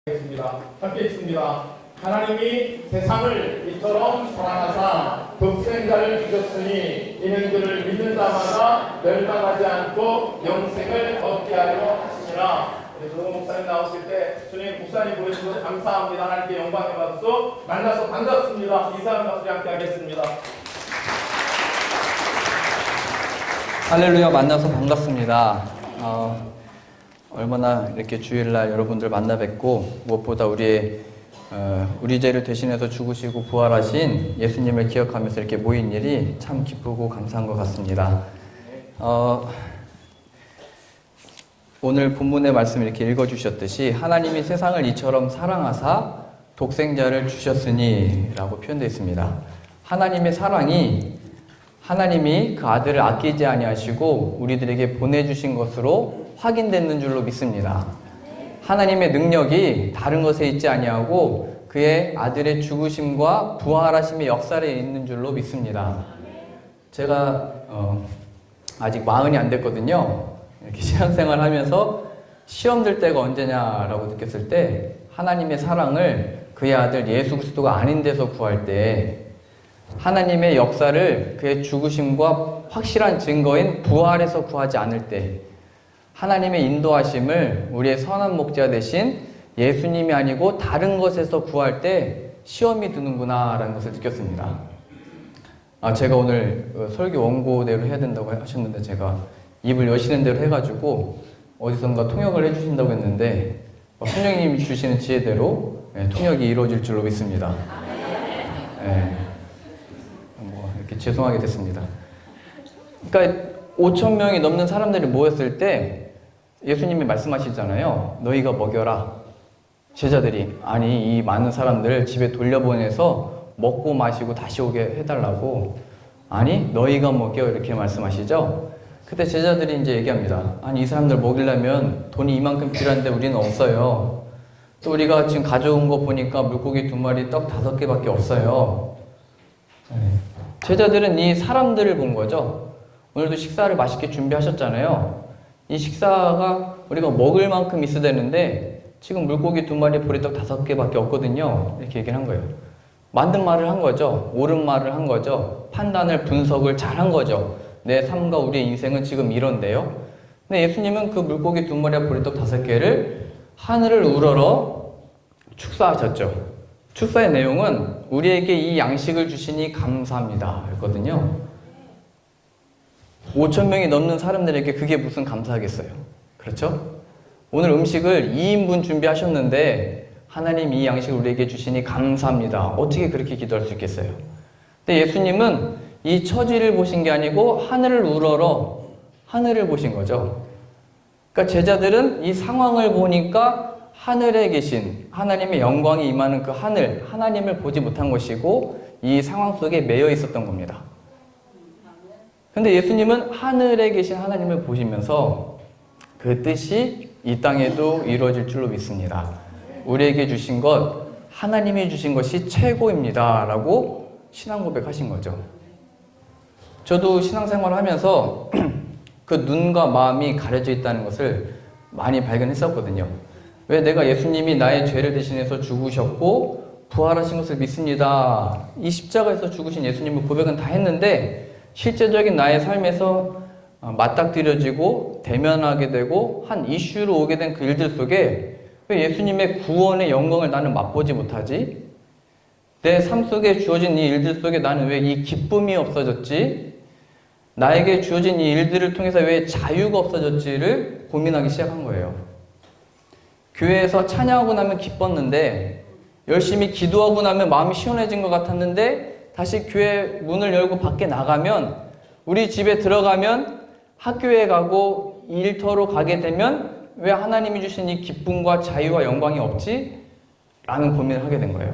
함께 있습니다. 하나님이 세상을 이처럼 사랑하사 독생자를 주셨으니 이는 그를 믿는 자마다 멸망하지 않고 영생을 얻게 하려 하시니라. 조동 목사님 나오실 때 주님 목사님 보내주셔서 감사합니다. 하나님께 영광의 박수. 만나서 반갑습니다. 인사하는 박수 함께 하겠습니다. 할렐루야. 만나서 반갑습니다. 얼마나 이렇게 주일날 여러분들 만나 뵙고 무엇보다 우리 죄를 대신해서 죽으시고 부활하신 예수님을 기억하면서 이렇게 모인 일이 참 기쁘고 감사한 것 같습니다. 오늘 본문의 말씀 이렇게 읽어주셨듯이 하나님이 세상을 이처럼 사랑하사 독생자를 주셨으니 라고 표현되어 있습니다. 하나님의 사랑이 하나님이 그 아들을 아끼지 아니하시고 우리들에게 보내주신 것으로 확인되는 줄로 믿습니다. 하나님의 능력이 다른 것에 있지 아니하고 그의 아들의 죽으심과 부활하심의 역사에 있는 줄로 믿습니다. 제가 아직 40이 안 됐거든요. 이렇게 신앙생활 하면서 시험 들 때가 언제냐라고 느꼈을 때 하나님의 사랑을 그의 아들 예수 그리스도가 아닌 데서 구할 때 하나님의 역사를 그의 죽으심과 확실한 증거인 부활에서 구하지 않을 때 하나님의 인도하심을 우리의 선한 목자 대신 예수님이 아니고 다른 것에서 구할 때 시험이 드는구나 라는 것을 느꼈습니다. 제가 오늘 설교 원고대로 해야 된다고 하셨는데 제가 입을 여시는 대로 해가지고 어디선가 통역을 해주신다고 했는데 성령님이 주시는 지혜대로 통역이 이루어질 줄로 믿습니다. 이렇게 죄송하게 됐습니다. 그러니까 5,000명이 넘는 사람들이 모였을 때 예수님이 말씀하시잖아요. 너희가 먹여라. 제자들이 아니 이 많은 사람들을 집에 돌려보내서 먹고 마시고 다시 오게 해달라고. 아니 너희가 먹여 이렇게 말씀하시죠. 그때 제자들이 이제 얘기합니다. 아니 이 사람들 먹이려면 돈이 이만큼 필요한데 우리는 없어요. 또 우리가 지금 가져온 거 보니까 물고기 2마리 떡 5개밖에 없어요. 제자들은 이 사람들을 본 거죠. 오늘도 식사를 맛있게 준비하셨잖아요. 이 식사가 우리가 먹을 만큼 있어야 되는데 지금 물고기 2마리 보리떡 5개밖에 없거든요. 이렇게 얘기를 한 거예요. 맞는 말을 한 거죠. 옳은 말을 한 거죠. 판단을 분석을 잘 한 거죠. 내 삶과 우리의 인생은 지금 이런데요. 근데 예수님은 그 물고기 2마리와 보리떡 5개를 하늘을 우러러 축사하셨죠. 축사의 내용은 우리에게 이 양식을 주시니 감사합니다 했거든요. 5,000명이 넘는 사람들에게 그게 무슨 감사하겠어요. 그렇죠? 오늘 음식을 2인분 준비하셨는데 하나님 이 양식을 우리에게 주시니 감사합니다. 어떻게 그렇게 기도할 수 있겠어요? 근데 예수님은 이 처지를 보신 게 아니고 하늘을 우러러 하늘을 보신 거죠. 그러니까 제자들은 이 상황을 보니까 하늘에 계신 하나님의 영광이 임하는 그 하늘, 하나님을 보지 못한 것이고 이 상황 속에 매여 있었던 겁니다. 근데 예수님은 하늘에 계신 하나님을 보시면서 그 뜻이 이 땅에도 이루어질 줄로 믿습니다. 우리에게 주신 것, 하나님이 주신 것이 최고입니다. 라고 신앙 고백하신 거죠. 저도 신앙생활을 하면서 그 눈과 마음이 가려져 있다는 것을 많이 발견했었거든요. 왜 내가 예수님이 나의 죄를 대신해서 죽으셨고 부활하신 것을 믿습니다. 이 십자가에서 죽으신 예수님을 고백은 다 했는데 실제적인 나의 삶에서 맞닥뜨려지고 대면하게 되고 한 이슈로 오게 된 그 일들 속에 왜 예수님의 구원의 영광을 나는 맛보지 못하지? 내 삶 속에 주어진 이 일들 속에 나는 왜 이 기쁨이 없어졌지? 나에게 주어진 이 일들을 통해서 왜 자유가 없어졌지를 고민하기 시작한 거예요. 교회에서 찬양하고 나면 기뻤는데 열심히 기도하고 나면 마음이 시원해진 것 같았는데 다시 교회 문을 열고 밖에 나가면 우리 집에 들어가면 학교에 가고 일터로 가게 되면 왜 하나님이 주신 이 기쁨과 자유와 영광이 없지? 라는 고민을 하게 된 거예요.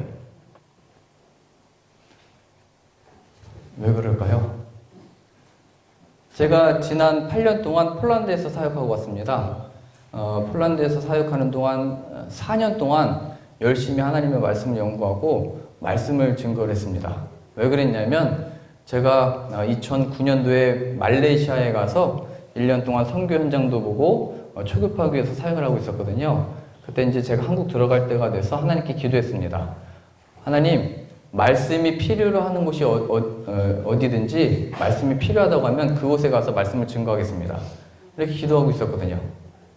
왜 그럴까요? 제가 지난 8년 동안 폴란드에서 사역하고 왔습니다. 폴란드에서 사역하는 동안 4년 동안 열심히 하나님의 말씀을 연구하고 말씀을 증거를 했습니다. 왜 그랬냐면 제가 2009년도에 말레이시아에 가서 1년 동안 선교 현장도 보고 초급하기 위해서 사역을 하고 있었거든요. 그때 이제 제가 한국 들어갈 때가 돼서 하나님께 기도했습니다. 하나님, 말씀이 필요로 하는 곳이 어디든지 말씀이 필요하다고 하면 그곳에 가서 말씀을 증거하겠습니다. 이렇게 기도하고 있었거든요.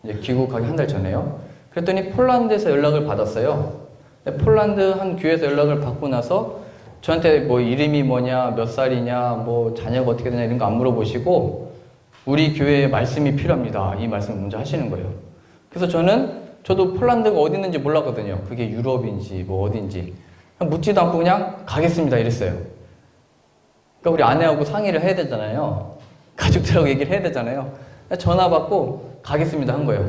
이제 귀국하기 한 달 전에요. 그랬더니 폴란드에서 연락을 받았어요. 폴란드 한 교회에서 연락을 받고 나서 저한테 뭐 이름이 뭐냐, 몇 살이냐, 뭐 자녀가 어떻게 되냐 이런 거 안 물어보시고 우리 교회에 말씀이 필요합니다. 이 말씀을 먼저 하시는 거예요. 그래서 저도 폴란드가 어디 있는지 몰랐거든요. 그게 유럽인지 뭐 어딘지. 묻지도 않고 그냥 가겠습니다 이랬어요. 그러니까 우리 아내하고 상의를 해야 되잖아요. 가족들하고 얘기를 해야 되잖아요. 전화 받고 가겠습니다 한 거예요.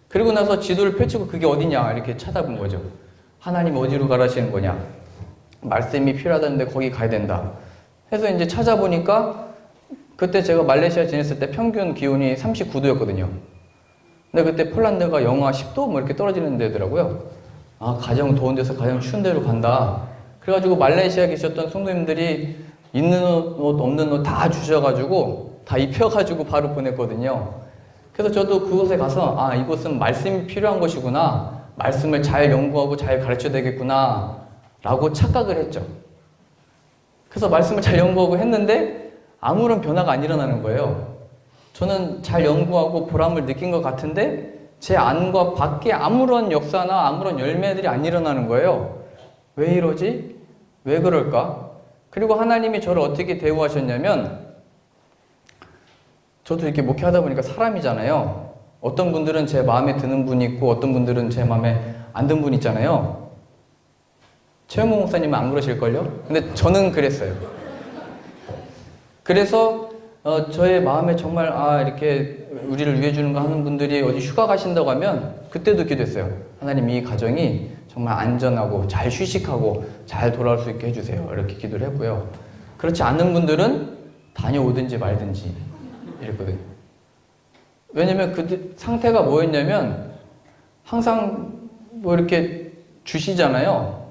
그리고 나서 지도를 펼치고 그게 어디냐 이렇게 찾아본 거죠. 하나님 어디로 가라시는 거냐. 말씀이 필요하다는데 거기 가야 된다. 해서 이제 찾아보니까 그때 제가 말레이시아 지냈을 때 평균 기온이 39도였거든요. 근데 그때 폴란드가 영하 10도 뭐 이렇게 떨어지는 데더라고요. 아, 가장 더운 데서 가장 추운 데로 간다. 그래가지고 말레이시아에 계셨던 성도님들이 있는 옷 없는 옷 다 주셔가지고 다 입혀가지고 바로 보냈거든요. 그래서 저도 그곳에 가서 아, 이곳은 말씀이 필요한 곳이구나. 말씀을 잘 연구하고 잘 가르쳐야 되겠구나 라고 착각을 했죠. 그래서 말씀을 잘 연구하고 했는데 아무런 변화가 안 일어나는 거예요. 저는 잘 연구하고 보람을 느낀 것 같은데 제 안과 밖에 아무런 역사나 아무런 열매들이 안 일어나는 거예요. 왜 이러지? 왜 그럴까? 그리고 하나님이 저를 어떻게 대우하셨냐면 저도 이렇게 목회하다 보니까 사람이잖아요. 어떤 분들은 제 마음에 드는 분이 있고 어떤 분들은 제 마음에 안 드는 분이 있잖아요. 최영모 목사님은 안 그러실걸요? 근데 저는 그랬어요. 그래서 저의 마음에 정말 이렇게 우리를 위해 주는 거 하는 분들이 어디 휴가 가신다고 하면 그때도 기도했어요. 하나님 이 가정이 정말 안전하고 잘 휴식하고 잘 돌아올 수 있게 해주세요. 이렇게 기도를 했고요. 그렇지 않은 분들은 다녀오든지 말든지 이랬거든요. 왜냐면 그 상태가 뭐였냐면 항상 뭐 이렇게 주시잖아요.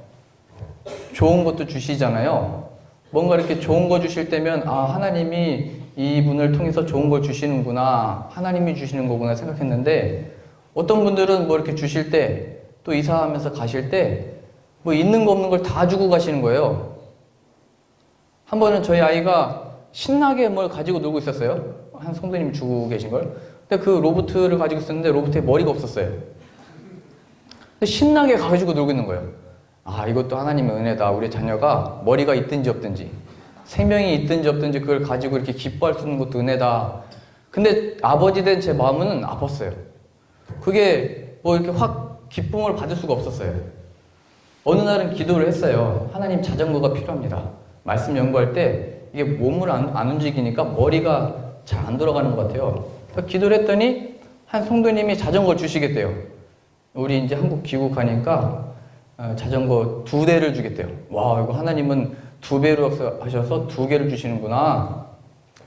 좋은 것도 주시잖아요. 뭔가 이렇게 좋은 거 주실 때면 아, 하나님이 이분을 통해서 좋은 걸 주시는구나. 하나님이 주시는 거구나 생각했는데 어떤 분들은 뭐 이렇게 주실 때 또 이사하면서 가실 때 뭐 있는 거 없는 걸 다 주고 가시는 거예요. 한 번은 저희 아이가 신나게 뭘 가지고 놀고 있었어요. 한 성도님이 주고 계신 걸. 근데 그 로봇을 가지고 있었는데 로봇에 머리가 없었어요. 근데 신나게 가지고 놀고 있는 거예요. 아, 이것도 하나님의 은혜다. 우리 자녀가 머리가 있든지 없든지 생명이 있든지 없든지 그걸 가지고 이렇게 기뻐할 수 있는 것도 은혜다. 근데 아버지 된 제 마음은 아팠어요. 그게 뭐 이렇게 확 기쁨을 받을 수가 없었어요. 어느 날은 기도를 했어요. 하나님 자전거가 필요합니다. 말씀 연구할 때 이게 몸을 안 움직이니까 머리가 잘 안 돌아가는 것 같아요. 기도를 했더니 한 성도님이 자전거 주시겠대요. 우리 이제 한국 귀국하니까 자전거 2대를 주겠대요. 와, 이거 하나님은 2배로 하셔서 2개를 주시는구나.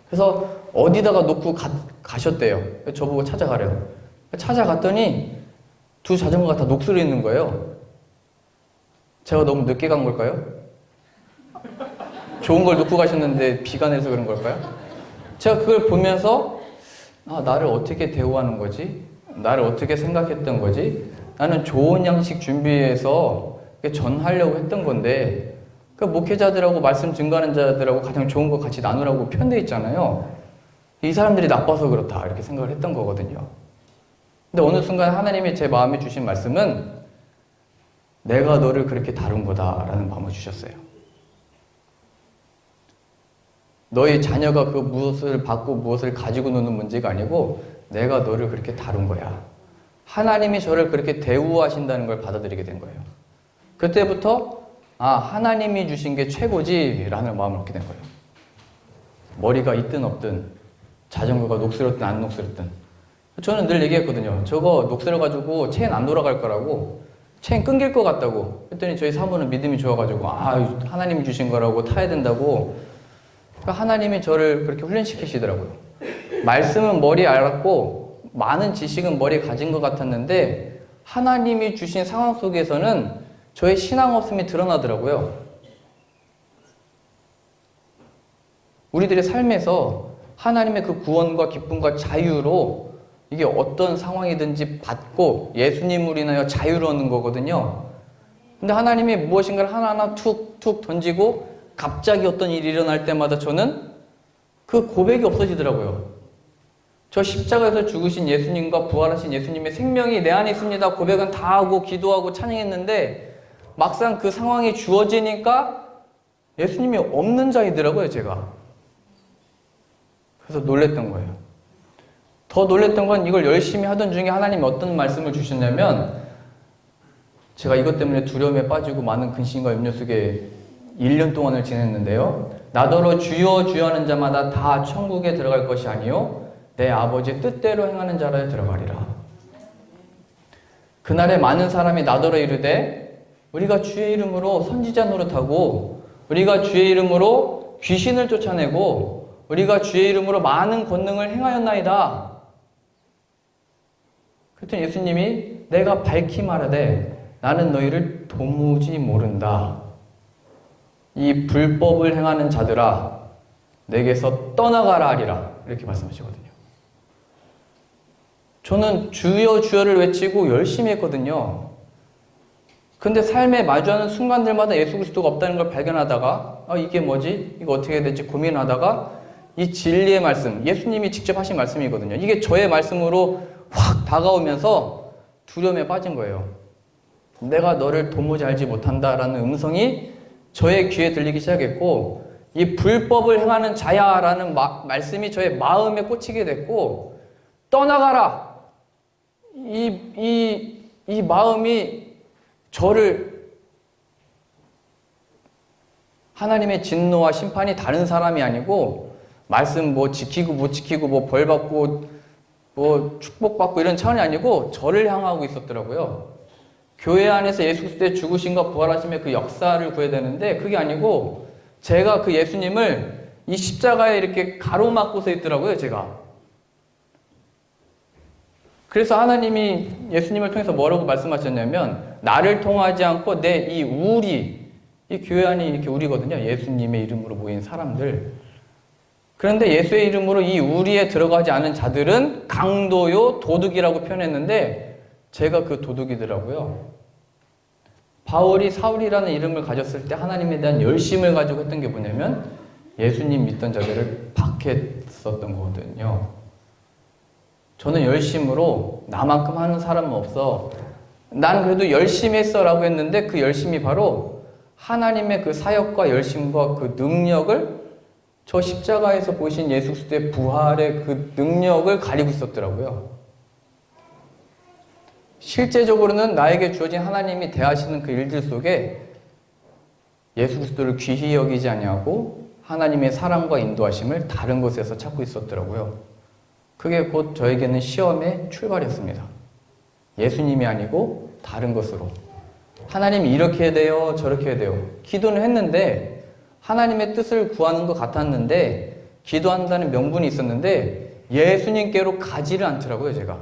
그래서 어디다가 놓고 가셨대요. 저보고 찾아가래요. 찾아갔더니 2 자전거가 다 녹슬어 있는 거예요. 제가 너무 늦게 간 걸까요? 좋은 걸 놓고 가셨는데 비가 내려서 그런 걸까요? 제가 그걸 보면서 아, 나를 어떻게 대우하는 거지? 나를 어떻게 생각했던 거지? 나는 좋은 양식 준비해서 전하려고 했던 건데 그 목회자들하고 말씀 증거하는 자들하고 가장 좋은 거 같이 나누라고 편돼 있잖아요. 이 사람들이 나빠서 그렇다 이렇게 생각을 했던 거거든요. 근데 어느 순간 하나님이 제 마음에 주신 말씀은 내가 너를 그렇게 다룬 거다라는 마음을 주셨어요. 너희 자녀가 그 무엇을 받고 무엇을 가지고 노는 문제가 아니고 내가 너를 그렇게 다룬 거야. 하나님이 저를 그렇게 대우하신다는 걸 받아들이게 된 거예요. 그때부터 아, 하나님이 주신 게 최고지 라는 마음을 얻게 된 거예요. 머리가 있든 없든 자전거가 녹슬었든 안 녹슬었든 저는 늘 얘기했거든요. 저거 녹슬어가지고 체인 안 돌아갈 거라고 체인 끊길 것 같다고 했더니 저희 사모는 믿음이 좋아가지고 아, 하나님이 주신 거라고 타야 된다고. 그러니까 하나님이 저를 그렇게 훈련시키시더라고요. 말씀은 머리에 알았고 많은 지식은 머리에 가진 것 같았는데 하나님이 주신 상황 속에서는 저의 신앙 없음이 드러나더라고요. 우리들의 삶에서 하나님의 그 구원과 기쁨과 자유로 이게 어떤 상황이든지 받고 예수님으로 인하여 자유를 얻는 거거든요. 근데 하나님이 무엇인가를 하나하나 툭툭 던지고 갑자기 어떤 일이 일어날 때마다 저는 그 고백이 없어지더라고요. 저 십자가에서 죽으신 예수님과 부활하신 예수님의 생명이 내 안에 있습니다. 고백은 다 하고 기도하고 찬양했는데 막상 그 상황이 주어지니까 예수님이 없는 자이더라고요, 제가. 그래서 놀랬던 거예요. 더 놀랬던 건 이걸 열심히 하던 중에 하나님이 어떤 말씀을 주셨냐면, 제가 이것 때문에 두려움에 빠지고 많은 근심과 염려 속에 1년 동안을 지냈는데요. 나더러 주여 주여 하는 자마다 다 천국에 들어갈 것이 아니요 내 아버지의 뜻대로 행하는 자라에 들어가리라. 그날에 많은 사람이 나더러 이르되 우리가 주의 이름으로 선지자 노릇하고 우리가 주의 이름으로 귀신을 쫓아내고 우리가 주의 이름으로 많은 권능을 행하였나이다. 그랬더니 예수님이 내가 밝히 말하되 나는 너희를 도무지 모른다. 이 불법을 행하는 자들아 내게서 떠나가라 하리라. 이렇게 말씀하시거든요. 저는 주여 주여를 외치고 열심히 했거든요. 근데 삶에 마주하는 순간들마다 예수 그리스도가 없다는 걸 발견하다가 이게 뭐지? 이거 어떻게 해야 될지 고민하다가 이 진리의 말씀, 예수님이 직접 하신 말씀이거든요. 이게 저의 말씀으로 확 다가오면서 두려움에 빠진 거예요. 내가 너를 도무지 알지 못한다라는 음성이 저의 귀에 들리기 시작했고 이 불법을 행하는 자야라는 말씀이 저의 마음에 꽂히게 됐고 떠나가라! 이 마음이 저를 하나님의 진노와 심판이 다른 사람이 아니고 말씀 뭐 지키고 못 지키고 뭐 벌 받고 뭐 축복받고 이런 차원이 아니고 저를 향하고 있었더라고요. 교회 안에서 예수 그리스도의 죽으심과 부활하심의 그 역사를 구해야 되는데 그게 아니고 제가 그 예수님을 이 십자가에 이렇게 가로막고서 있더라고요, 제가. 그래서 하나님이 예수님을 통해서 뭐라고 말씀하셨냐면 나를 통하지 않고 내 이 우리, 이 교회 안이 이렇게 우리거든요. 예수님의 이름으로 모인 사람들. 그런데 예수의 이름으로 이 우리에 들어가지 않은 자들은 강도요, 도둑이라고 표현했는데 제가 그 도둑이더라고요. 바울이 사울이라는 이름을 가졌을 때 하나님에 대한 열심을 가지고 했던 게 뭐냐면 예수님 믿던 자들을 박했었던 거거든요. 저는 열심으로 나만큼 하는 사람은 없어. 난 그래도 열심히 했어 라고 했는데 그 열심이 바로 하나님의 그 사역과 열심과 그 능력을 저 십자가에서 보신 예수 그리스도의 부활의 그 능력을 가리고 있었더라고요. 실제적으로는 나에게 주어진 하나님이 대하시는 그 일들 속에 예수 그리스도를 귀히 여기지 아니하고 하나님의 사랑과 인도하심을 다른 곳에서 찾고 있었더라고요. 그게 곧 저에게는 시험의 출발이었습니다. 예수님이 아니고 다른 것으로. 하나님이 이렇게 해야 돼요, 저렇게 해야 돼요. 기도는 했는데 하나님의 뜻을 구하는 것 같았는데 기도한다는 명분이 있었는데 예수님께로 가지를 않더라고요, 제가.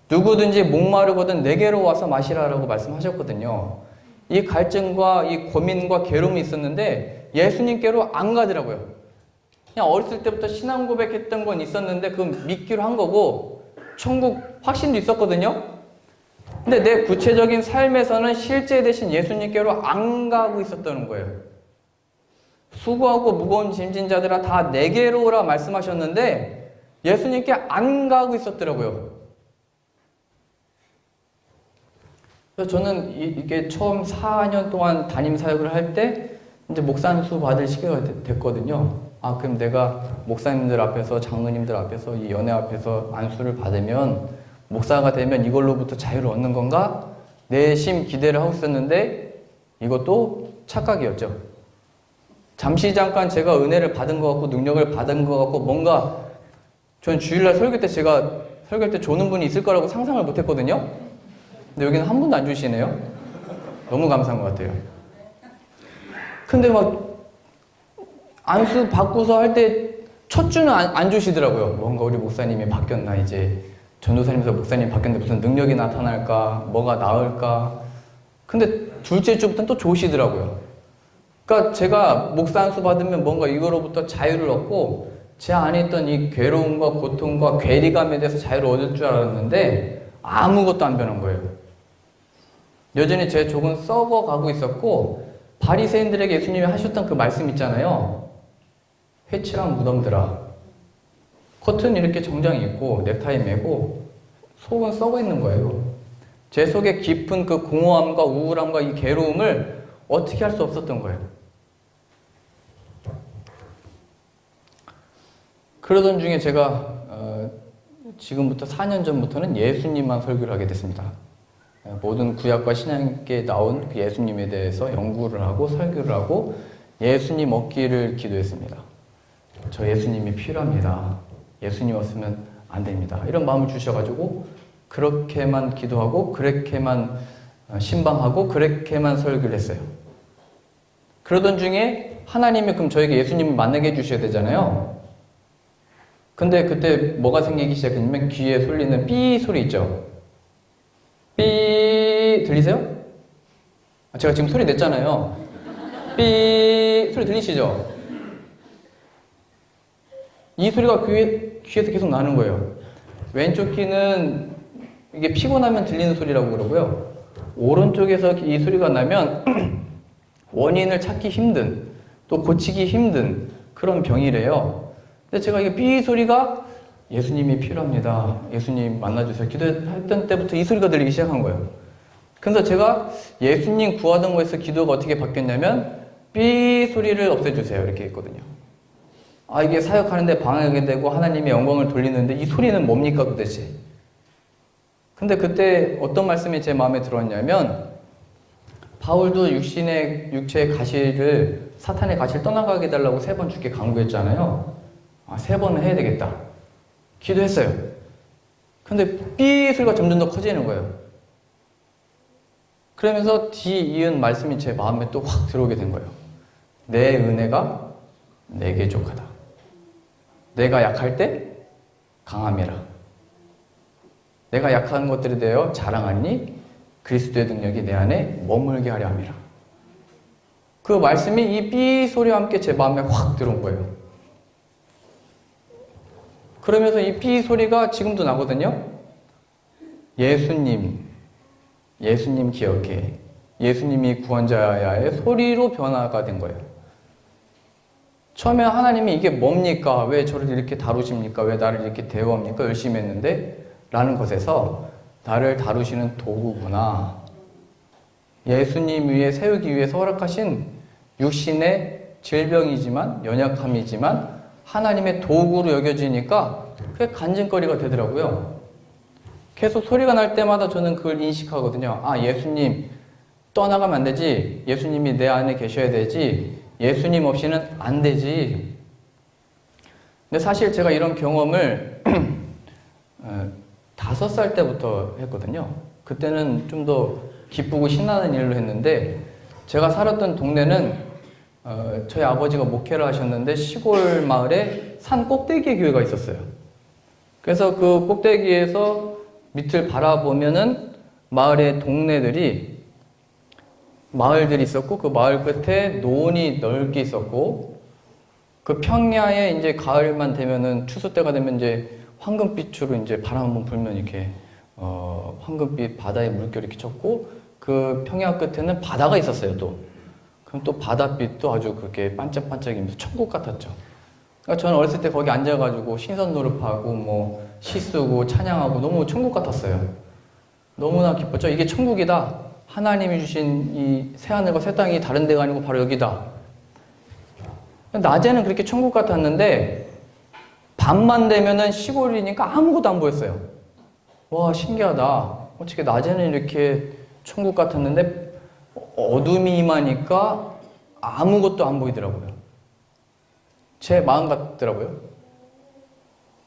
누구든지 목마르거든 내게로 와서 마시라라고 말씀하셨거든요. 이 갈증과 이 고민과 괴로움이 있었는데 예수님께로 안 가더라고요. 그냥 어렸을 때부터 신앙 고백했던 건 있었는데 그건 믿기로 한 거고 천국 확신도 있었거든요. 근데 내 구체적인 삶에서는 실제 대신 예수님께로 안 가고 있었다는 거예요. 수고하고 무거운 짐진 자들아 다 내게로 오라 말씀하셨는데 예수님께 안 가고 있었더라고요. 그래서 저는 이게 처음 4년 동안 담임 사역을 할 때 이제 목사 안수 받을 시기가 됐거든요. 그럼 내가 목사님들 앞에서 장로님들 앞에서 이 연회 앞에서 안수를 받으면 목사가 되면 이걸로부터 자유를 얻는 건가? 내심 기대를 하고 있었는데 이것도 착각이었죠. 잠시 잠깐 제가 은혜를 받은 것 같고 능력을 받은 것 같고 뭔가 전 주일날 설교 때 제가 설교할 때 조는 분이 있을 거라고 상상을 못 했거든요. 근데 여기는 한 분도 안 주시네요. 너무 감사한 것 같아요. 근데 막 안수 받고서 할 때 첫 주는 안 주시더라고요. 뭔가 우리 목사님이 바뀌었나 이제 전도사님에서 목사님이 바뀌었는데 무슨 능력이 나타날까 뭐가 나을까. 근데 둘째 주부터는 또 좋으시더라고요. 그러니까 제가 목사 안수 받으면 뭔가 이거로부터 자유를 얻고 제 안에 있던 이 괴로움과 고통과 괴리감에 대해서 자유를 얻을 줄 알았는데 아무것도 안 변한 거예요. 여전히 제 족은 썩어가고 있었고, 바리새인들에게 예수님이 하셨던 그 말씀 있잖아요. 회칠한 무덤들아, 겉은 이렇게 정장이 입고 넥타이 매고 속은 썩어 있는 거예요. 제 속에 깊은 그 공허함과 우울함과 이 괴로움을 어떻게 할 수 없었던 거예요. 그러던 중에 제가 지금부터 4년 전부터는 예수님만 설교를 하게 됐습니다. 모든 구약과 신약에 나온 그 예수님에 대해서 연구를 하고 설교를 하고 예수님 얻기를 기도했습니다. 저 예수님이 필요합니다. 예수님 없으면 안 됩니다. 이런 마음을 주셔가지고 그렇게만 기도하고 그렇게만 신방하고 그렇게만 설교를 했어요. 그러던 중에 하나님이 그럼 저에게 예수님을 만나게 해주셔야 되잖아요. 근데 그때 뭐가 생기기 시작했냐면 귀에 쏠리는 삐 소리 있죠. 삐 들리세요? 제가 지금 소리 냈잖아요. 삐 소리 들리시죠? 이 소리가 귀에서 계속 나는 거예요. 왼쪽 귀는 이게 피곤하면 들리는 소리라고 그러고요. 오른쪽에서 이 소리가 나면 원인을 찾기 힘든, 또 고치기 힘든 그런 병이래요. 근데 제가 이게 삐 소리가 예수님이 필요합니다. 예수님 만나주세요. 기도했던 때부터 이 소리가 들리기 시작한 거예요. 그래서 제가 예수님 구하던 거에서 기도가 어떻게 바뀌었냐면 삐 소리를 없애주세요. 이렇게 했거든요. 아, 이게 사역하는데 방해가 되고 하나님의 영광을 돌리는데 이 소리는 뭡니까 도대체? 근데 그때 어떤 말씀이 제 마음에 들었냐면 바울도 육체의 가시를 사탄의 가시를 떠나가게 해달라고 3번 주께 강구했잖아요. 아, 3번은 해야 되겠다. 기도했어요. 근데 삐 소리가 점점 더 커지는 거예요. 그러면서 뒤이은 말씀이 제 마음에 또 확 들어오게 된 거예요. 내 은혜가 내게 족하다. 내가 약할 때 강함이라. 내가 약한 것들에 대하여 자랑하니 그리스도의 능력이 내 안에 머물게 하려 함이라. 그 말씀이 이 삐 소리와 함께 제 마음에 확 들어온 거예요. 그러면서 이 삐 소리가 지금도 나거든요. 예수님 기억해. 예수님이 구원자야의 소리로 변화가 된 거예요. 처음에 하나님이 이게 뭡니까? 왜 저를 이렇게 다루십니까? 왜 나를 이렇게 대우합니까? 열심히 했는데 라는 것에서 나를 다루시는 도구구나. 예수님 위에 세우기 위해서 허락하신 육신의 질병이지만 연약함이지만 하나님의 도구로 여겨지니까 그게 간증거리가 되더라고요. 계속 소리가 날 때마다 저는 그걸 인식하거든요. 아, 예수님 떠나가면 안 되지. 예수님이 내 안에 계셔야 되지. 예수님 없이는 안 되지. 근데 사실 제가 이런 경험을 5살 때부터 했거든요. 그때는 좀 더 기쁘고 신나는 일로 했는데 제가 살았던 동네는 저희 아버지가 목회를 하셨는데 시골 마을에 산 꼭대기에 교회가 있었어요. 그래서 그 꼭대기에서 밑을 바라보면은 마을의 동네들이 마을들이 있었고 그 마을 끝에 논이 넓게 있었고 그 평야에 이제 가을만 되면은 추수 때가 되면 이제 황금빛으로 이제 바람 한번 불면 이렇게 황금빛 바다에 물결이 이렇게 쳤고 그 평야 끝에는 바다가 있었어요 또. 그럼 또 바닷빛도 아주 그렇게 반짝반짝이면서 천국 같았죠. 그러니까 저는 어렸을 때 거기 앉아가지고 신선 노릇하고 뭐 시 쓰고 찬양하고 너무 천국 같았어요. 너무나 기뻤죠. 이게 천국이다. 하나님이 주신 이 새하늘과 새 땅이 다른 데가 아니고 바로 여기다. 낮에는 그렇게 천국 같았는데 밤만 되면은 시골이니까 아무것도 안 보였어요. 와, 신기하다. 어떻게 낮에는 이렇게 천국 같았는데 어둠이 임하니까 아무것도 안 보이더라고요. 제 마음 같더라고요.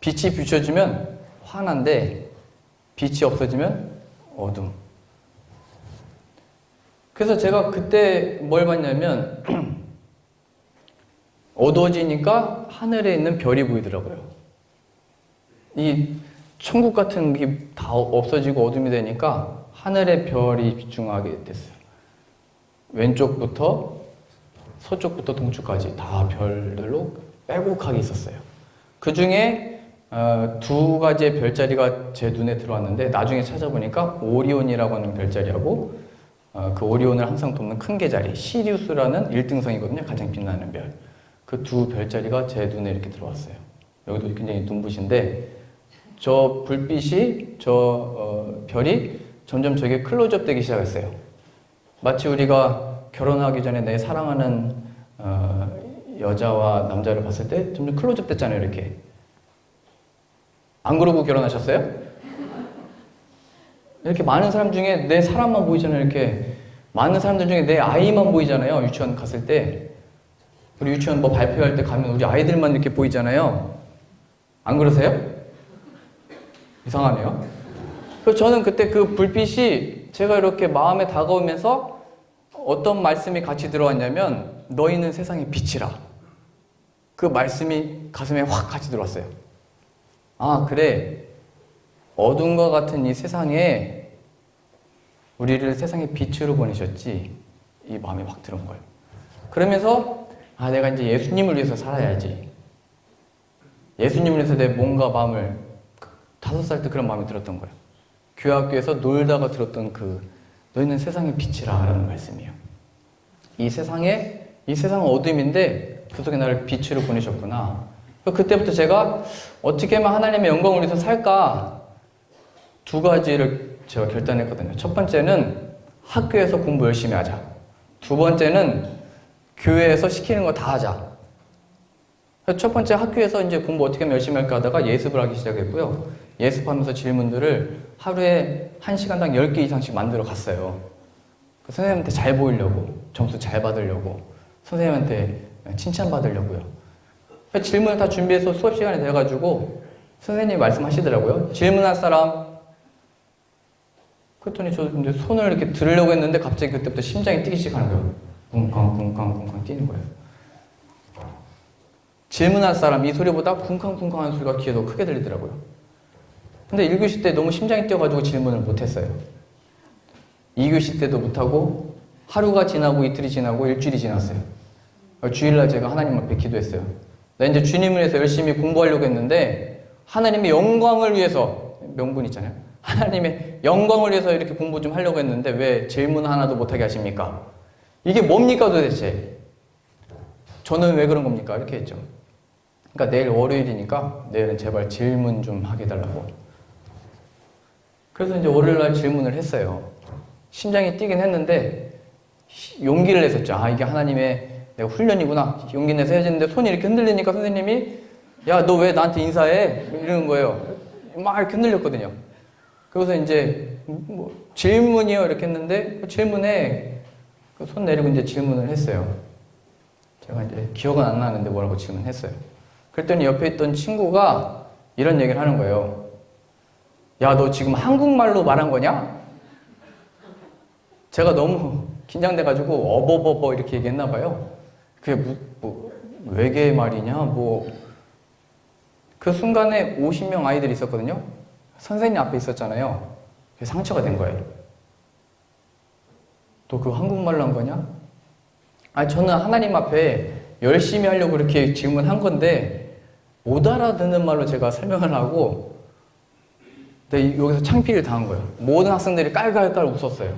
빛이 비춰지면 환한데 빛이 없어지면 어둠. 그래서 제가 그때 뭘 봤냐면 어두워지니까 하늘에 있는 별이 보이더라고요. 이 천국 같은 게 다 없어지고 어둠이 되니까 하늘의 별이 비중하게 됐어요. 왼쪽부터 서쪽부터 동쪽까지 다 별들로 빼곡하게 있었어요. 그 중에 두 가지의 별자리가 제 눈에 들어왔는데 나중에 찾아보니까 오리온이라고 하는 별자리하고 그 오리온을 항상 돕는 큰 개자리 시리우스라는 1등성이거든요. 가장 빛나는 별. 그 두 별자리가 제 눈에 이렇게 들어왔어요. 여기도 굉장히 눈부신데 저 불빛이 별이 점점 저게 클로즈업 되기 시작했어요. 마치 우리가 결혼하기 전에 내 사랑하는 여자와 남자를 봤을 때 점점 클로즈업 됐잖아요. 이렇게. 안 그러고 결혼하셨어요? 이렇게 많은 사람 중에 내 사람만 보이잖아요. 이렇게 많은 사람들 중에 내 아이만 보이잖아요. 유치원 갔을 때. 우리 유치원 뭐 발표할 때 가면 우리 아이들만 이렇게 보이잖아요. 안 그러세요? 이상하네요. 그래서 저는 그때 그 불빛이 제가 이렇게 마음에 다가오면서 어떤 말씀이 같이 들어왔냐면 너희는 세상의 빛이라. 그 말씀이 가슴에 확 같이 들어왔어요. 아, 그래. 어둠과 같은 이 세상에 우리를 세상의 빛으로 보내셨지. 이 마음이 확 들어온 거예요. 그러면서 아, 내가 이제 예수님을 위해서 살아야지. 예수님을 위해서 내 몸과 마음을 5살 때 그런 마음이 들었던 거예요. 교회 학교에서 놀다가 들었던 너희는 세상의 빛이라 라는 말씀이에요. 이 세상은 어둠인데 그 속에 나를 빛으로 보내셨구나. 그때부터 제가 어떻게 하면 하나님의 영광을 위해서 살까 두 가지를 제가 결단했거든요. 첫 번째는 학교에서 공부 열심히 하자. 두 번째는 교회에서 시키는 거 다 하자. 첫 번째 학교에서 이제 공부 어떻게 하면 열심히 할까 하다가 예습을 하기 시작했고요. 예습하면서 질문들을 하루에 1시간당 10개 이상씩 만들어 갔어요. 선생님한테 잘 보이려고, 점수 잘 받으려고, 선생님한테 칭찬받으려고요. 질문을 다 준비해서 수업 시간이 돼가지고 선생님이 말씀하시더라고요. 질문할 사람. 그랬더니 저 근데 손을 이렇게 들으려고 했는데 갑자기 그때부터 심장이 뛰기 시작하는 거예요. 쿵쾅쿵쾅쿵쾅 뛰는 거예요. 질문할 사람 이 소리보다 쿵쾅쿵쾅 하는 소리가 귀에 더 크게 들리더라고요. 근데 1교시 때 너무 심장이 뛰어가지고 질문을 못했어요. 2교시 때도 못하고 하루가 지나고 이틀이 지나고 일주일이 지났어요. 주일날 제가 하나님 앞에 기도했어요. 나 이제 주님을 위해서 열심히 공부하려고 했는데 하나님의 영광을 위해서 명분 있잖아요. 하나님의 영광을 위해서 이렇게 공부 좀 하려고 했는데 왜 질문 하나도 못하게 하십니까? 이게 뭡니까 도대체? 저는 왜 그런 겁니까? 이렇게 했죠. 그러니까 내일 월요일이니까 내일은 제발 질문 좀 하게 해달라고. 그래서 이제 월요일날 질문을 했어요. 심장이 뛰긴 했는데 용기를 냈었죠. 아, 이게 하나님의 내가 훈련이구나. 용기 내서 해야 되는데 손이 이렇게 흔들리니까 선생님이 야, 너 왜 나한테 인사해? 이러는 거예요. 막 이렇게 흔들렸거든요. 그래서 이제 뭐 질문이요 이렇게 했는데 질문에 손 내리고 이제 질문을 했어요. 제가 이제 기억은 안 나는데 뭐라고 질문했어요. 그랬더니 옆에 있던 친구가 이런 얘기를 하는 거예요. 야, 너 지금 한국말로 말한 거냐? 제가 너무 긴장돼가지고 어버버버 이렇게 얘기했나 봐요. 그게 뭐 외계 말이냐? 그 순간에 50명 아이들이 있었거든요. 선생님 앞에 있었잖아요. 그게 상처가 된 거예요. 너 그거 한국말로 한 거냐? 아니, 저는 하나님 앞에 열심히 하려고 그렇게 질문한 건데 못 알아듣는 말로 제가 설명을 하고 여기서 창피를 당한 거예요. 모든 학생들이 깔깔깔 웃었어요.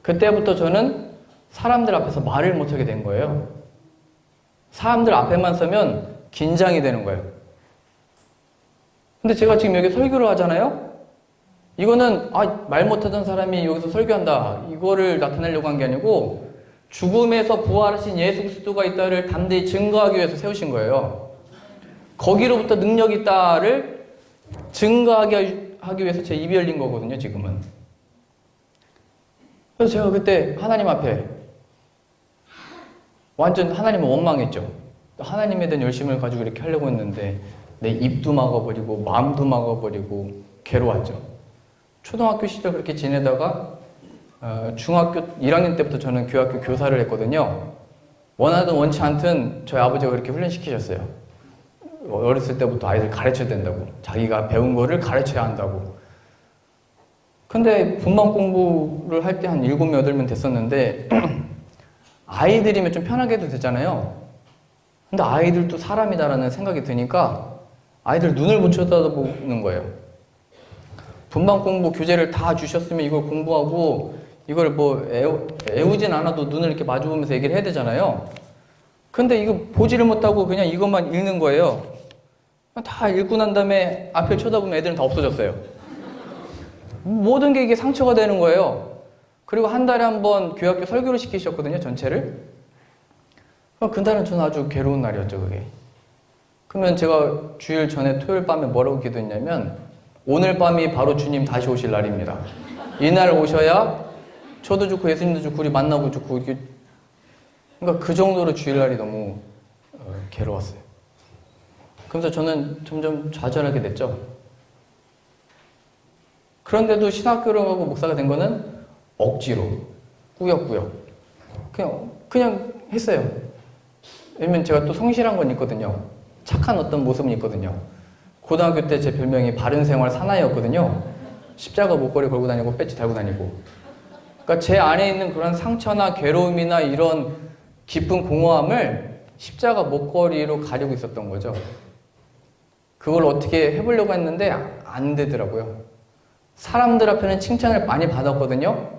그때부터 저는 사람들 앞에서 말을 못하게 된 거예요. 사람들 앞에만 서면 긴장이 되는 거예요. 근데 제가 지금 여기 설교를 하잖아요? 이거는 말 못하던 사람이 여기서 설교한다 이거를 나타내려고 한 게 아니고 죽음에서 부활하신 예수 그리스도가 있다를 담대히 증거하기 위해서 세우신 거예요. 거기로부터 능력이 있다를 증거하기 위해서 제 입이 열린 거거든요, 지금은. 그래서 제가 그때 하나님 앞에 완전 하나님을 원망했죠. 하나님에 대한 열심을 가지고 이렇게 하려고 했는데 내 입도 막아버리고 마음도 막아버리고 괴로웠죠. 초등학교 시절 그렇게 지내다가 중학교 1학년 때부터 저는 교학교 교사를 했거든요. 원하든 원치 않든 저희 아버지가 그렇게 훈련시키셨어요. 어렸을 때부터 아이들 가르쳐야 된다고. 자기가 배운 거를 가르쳐야 한다고. 근데 분만 공부를 할 때 한 7, 8명 됐었는데 아이들이면 좀 편하게 해도 되잖아요. 근데 아이들도 사람이다라는 생각이 드니까 아이들 눈을 못 쳐다보는 거예요. 분반 공부 교재를 다 주셨으면 이걸 공부하고 이걸 뭐 애우진 않아도 눈을 이렇게 마주보면서 얘기를 해야 되잖아요. 근데 이거 보지를 못하고 그냥 이것만 읽는 거예요. 다 읽고 난 다음에 앞을 쳐다보면 애들은 다 없어졌어요. 모든 게 이게 상처가 되는 거예요. 그리고 한 달에 한 번 교회학교 설교를 시키셨거든요, 전체를. 그날은 저는 아주 괴로운 날이었죠, 그게. 그러면 제가 주일 전에 토요일 밤에 뭐라고 기도했냐면, 오늘 밤이 바로 주님 다시 오실 날입니다. 이날 오셔야 저도 좋고 예수님도 좋고 우리 만나고 좋고, 이게 그러니까 그 정도로 주일날이 너무 괴로웠어요. 그러면서 저는 점점 좌절하게 됐죠. 그런데도 신학교를 가고 목사가 된 거는 억지로, 꾸역꾸역. 그냥 했어요. 왜냐면 제가 또 성실한 건 있거든요. 착한 어떤 모습은 있거든요. 고등학교 때 제 별명이 바른생활 사나이였거든요. 십자가 목걸이 걸고 다니고 배지 달고 다니고. 그러니까 제 안에 있는 그런 상처나 괴로움이나 이런 깊은 공허함을 십자가 목걸이로 가리고 있었던 거죠. 그걸 어떻게 해보려고 했는데 안 되더라고요. 사람들 앞에는 칭찬을 많이 받았거든요.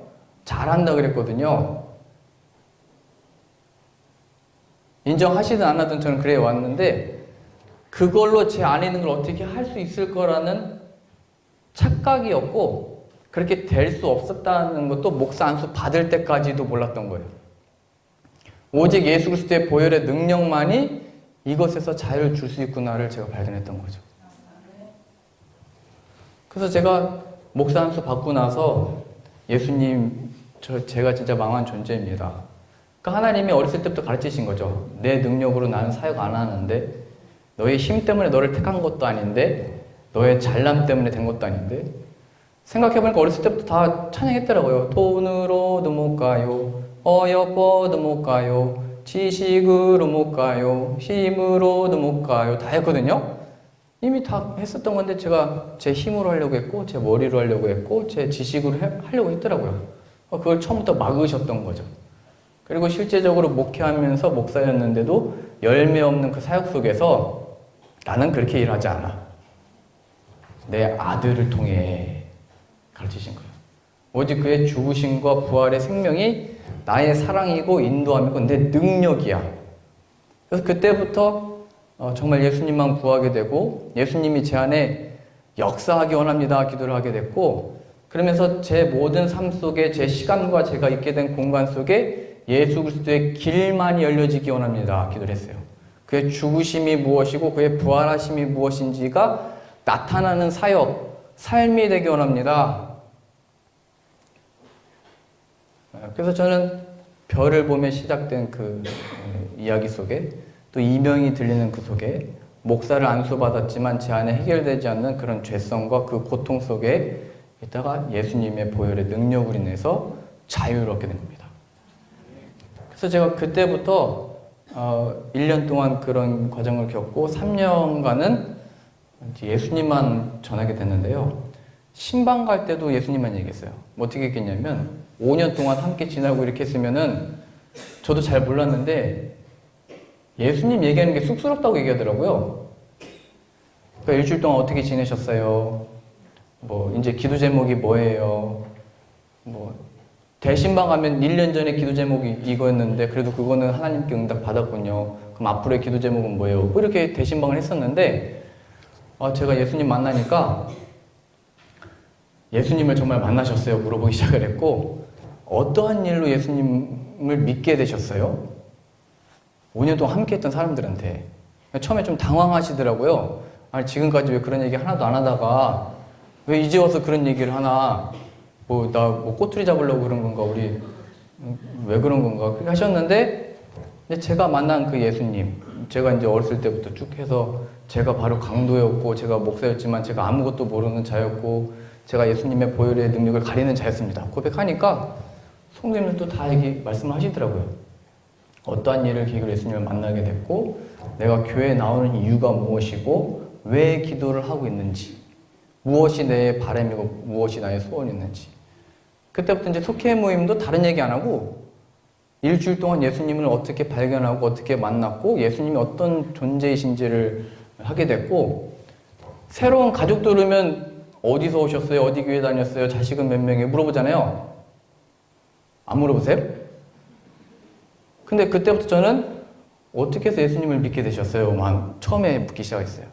잘한다 그랬거든요. 인정하시든 안 하든 저는 그래 왔는데 그걸로 제 안에 있는 걸 어떻게 할 수 있을 거라는 착각이었고 그렇게 될 수 없었다는 것도 목사 안수 받을 때까지도 몰랐던 거예요. 오직 예수 그리스도의 보혈의 능력만이 이것에서 자유를 줄 수 있구나를 제가 발견했던 거죠. 그래서 제가 목사 안수 받고 나서 예수님, 제가 진짜 망한 존재입니다. 그러니까 하나님이 어렸을 때부터 가르치신 거죠. 내 능력으로 나는 사역 안 하는데, 너의 힘 때문에 너를 택한 것도 아닌데, 너의 잘남 때문에 된 것도 아닌데. 생각해보니까 어렸을 때부터 다 찬양했더라고요. 돈으로도 못 가요, 어여뻐도 못 가요, 지식으로 못 가요, 힘으로도 못 가요. 다 했거든요. 이미 다 했었던 건데 제가 제 힘으로 하려고 했고 제 머리로 하려고 했고 제 지식으로 하려고 했더라고요. 그걸 처음부터 막으셨던 거죠. 그리고 실제적으로 목회하면서 목사였는데도 열매 없는 그 사역 속에서 나는 그렇게 일하지 않아. 내 아들을 통해 가르치신 거예요. 오직 그의 죽으심과 부활의 생명이 나의 사랑이고 인도함이고 내 능력이야. 그래서 그때부터 정말 예수님만 구하게 되고 예수님이 제 안에 역사하기 원합니다 기도를 하게 됐고, 그러면서 제 모든 삶 속에 제 시간과 제가 있게 된 공간 속에 예수 그리스도의 길만이 열려지기 원합니다 기도를 했어요. 그의 죽으심이 무엇이고 그의 부활하심이 무엇인지가 나타나는 사역, 삶이 되기 원합니다. 그래서 저는 별을 보며 시작된 그 이야기 속에 또 이명이 들리는 그 속에 목사를 안수받았지만 제 안에 해결되지 않는 그런 죄성과 그 고통 속에 있다가 예수님의 보혈의 능력으로 인해서 자유를 얻게 된 겁니다. 그래서 제가 그때부터 1년 동안 그런 과정을 겪고 3년간은 예수님만 전하게 됐는데요. 신방 갈 때도 예수님만 얘기했어요. 뭐 어떻게 했겠냐면 5년 동안 함께 지나고 이렇게 했으면은 저도 잘 몰랐는데 예수님 얘기하는 게 쑥스럽다고 얘기하더라고요. 그러니까 일주일 동안 어떻게 지내셨어요? 뭐 이제 기도 제목이 뭐예요? 뭐 대신방 가면 1년 전에 기도 제목이 이거였는데 그래도 그거는 하나님께 응답 받았군요. 그럼 앞으로의 기도 제목은 뭐예요? 뭐 이렇게 대신방을 했었는데 제가 예수님 만나니까 예수님을 정말 만나셨어요? 물어보기 시작을 했고 어떠한 일로 예수님을 믿게 되셨어요? 5년 동안 함께 했던 사람들한테. 처음에 좀 당황하시더라고요. 아니, 지금까지 왜 그런 얘기 하나도 안 하다가 왜 이제 와서 그런 얘기를 하나? 나 꼬투리 잡으려고 그런 건가? 우리 왜 그런 건가? 그렇게 하셨는데 제가 만난 그 예수님, 제가 이제 어렸을 때부터 쭉 해서 제가 바로 강도였고 제가 목사였지만 제가 아무것도 모르는 자였고 제가 예수님의 보혈의 능력을 가리는 자였습니다. 고백하니까 성도님들도 다 말씀을 하시더라고요. 어떠한 일을 계기로 예수님을 만나게 됐고 내가 교회에 나오는 이유가 무엇이고 왜 기도를 하고 있는지, 무엇이 내 바람이고 무엇이 나의 소원이었는지. 그때부터 이제 속회 모임도 다른 얘기 안 하고 일주일 동안 예수님을 어떻게 발견하고 어떻게 만났고 예수님이 어떤 존재이신지를 하게 됐고, 새로운 가족도 오면 어디서 오셨어요? 어디 교회 다녔어요? 자식은 몇 명이에요? 물어보잖아요. 안 물어보세요? 근데 그때부터 저는 어떻게 해서 예수님을 믿게 되셨어요? 막 처음에 묻기 시작했어요.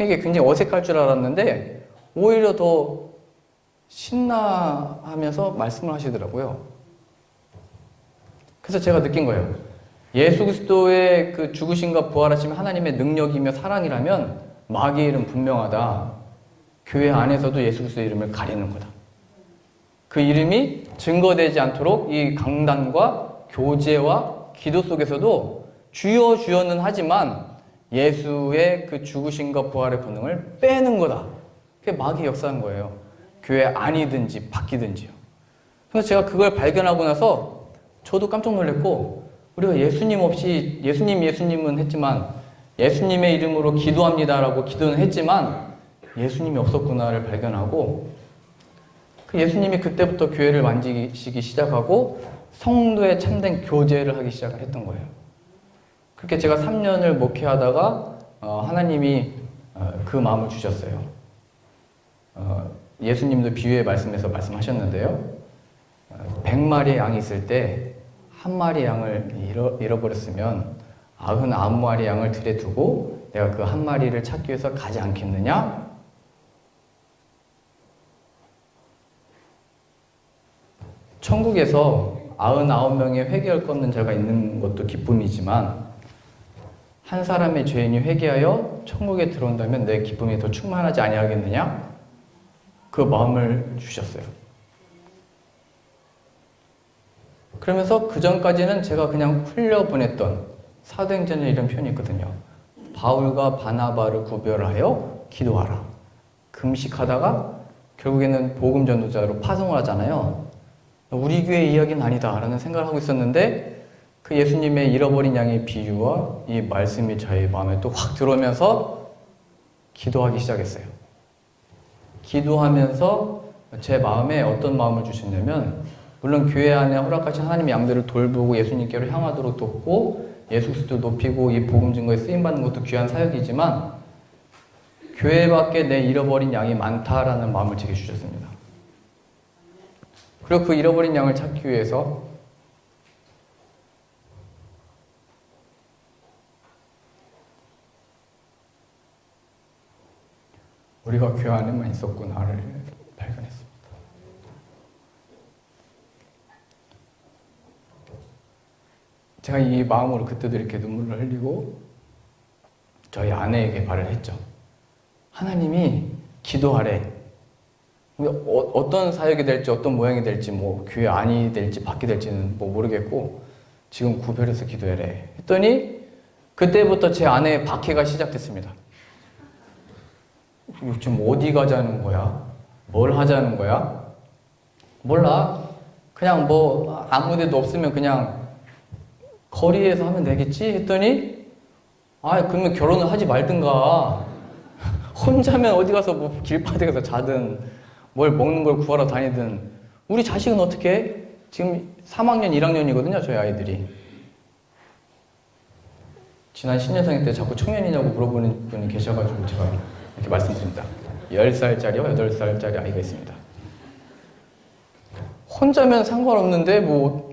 이게 굉장히 어색할 줄 알았는데 오히려 더 신나하면서 말씀을 하시더라고요. 그래서 제가 느낀 거예요. 예수 그리스도의 그 죽으심과 부활하심 하나님의 능력이며 사랑이라면 마귀의 이름 분명하다. 교회 안에서도 예수 그리스도의 이름을 가리는 거다. 그 이름이 증거되지 않도록 이 강단과 교제와 기도 속에서도 주여 주여는 하지만 예수의 그 죽으심과 부활의 권능을 빼는 거다. 그게 마귀의 역사인 거예요. 교회 안이든지 밖이든지요. 그래서 제가 그걸 발견하고 나서 저도 깜짝 놀랐고, 우리가 예수님 없이 예수님은 했지만 예수님의 이름으로 기도합니다라고 기도는 했지만 예수님이 없었구나를 발견하고, 그 예수님이 그때부터 교회를 만지시기 시작하고 성도의 참된 교제를 하기 시작을 했던 거예요. 그렇게 제가 3년을 목회하다가 하나님이 그 마음을 주셨어요. 예수님도 비유의 말씀에서 말씀하셨는데요. 100마리의 양이 있을 때 한 마리 양을 잃어버렸으면 99마리 양을 들에 두고 내가 그 한 마리를 찾기 위해서 가지 않겠느냐? 천국에서 99명의 회개할 것 없는 자가 있는 것도 기쁨이지만 한 사람의 죄인이 회개하여 천국에 들어온다면 내 기쁨이 더 충만하지 아니하겠느냐? 그 마음을 주셨어요. 그러면서 그 전까지는 제가 그냥 흘려보냈던, 사도행전에 이런 표현이 있거든요. 바울과 바나바를 구별하여 기도하라. 금식하다가 결국에는 복음 전도자로 파송을 하잖아요. 우리 교회 이야기는 아니다 라는 생각을 하고 있었는데 그 예수님의 잃어버린 양의 비유와 이 말씀이 저의 마음에 또 확 들어오면서 기도하기 시작했어요. 기도하면서 제 마음에 어떤 마음을 주셨냐면, 물론 교회 안에 허락하신 하나님의 양들을 돌보고 예수님께로 향하도록 돕고 예수 그리스도를 높이고 이 복음 증거에 쓰임받는 것도 귀한 사역이지만 교회 밖에 내 잃어버린 양이 많다라는 마음을 제게 주셨습니다. 그리고 그 잃어버린 양을 찾기 위해서 우리가 교회 안에만 있었구나를 발견했습니다. 제가 이 마음으로 그때도 이렇게 눈물을 흘리고 저희 아내에게 말을 했죠. 하나님이 기도하래. 어떤 사역이 될지 어떤 모양이 될지 뭐 교회 안이 될지 밖이 될지는 뭐 모르겠고 지금 구별해서 기도해래 했더니 그때부터 제 아내의 박해가 시작됐습니다. 지금 어디 가자는 거야? 뭘 하자는 거야? 몰라. 그냥 뭐 아무 데도 없으면 그냥 거리에서 하면 되겠지? 했더니 그러면 결혼을 하지 말든가. 혼자면 어디 가서 뭐 길바닥에서 자든 뭘 먹는 걸 구하러 다니든. 우리 자식은 어떻게 해? 지금 3학년, 1학년이거든요, 저희 아이들이. 지난 신년생일 때 자꾸 청년이냐고 물어보는 분이 계셔가지고 제가 이렇게 말씀드립니다. 10살짜리와 8살짜리 아이가 있습니다. 혼자면 상관없는데 뭐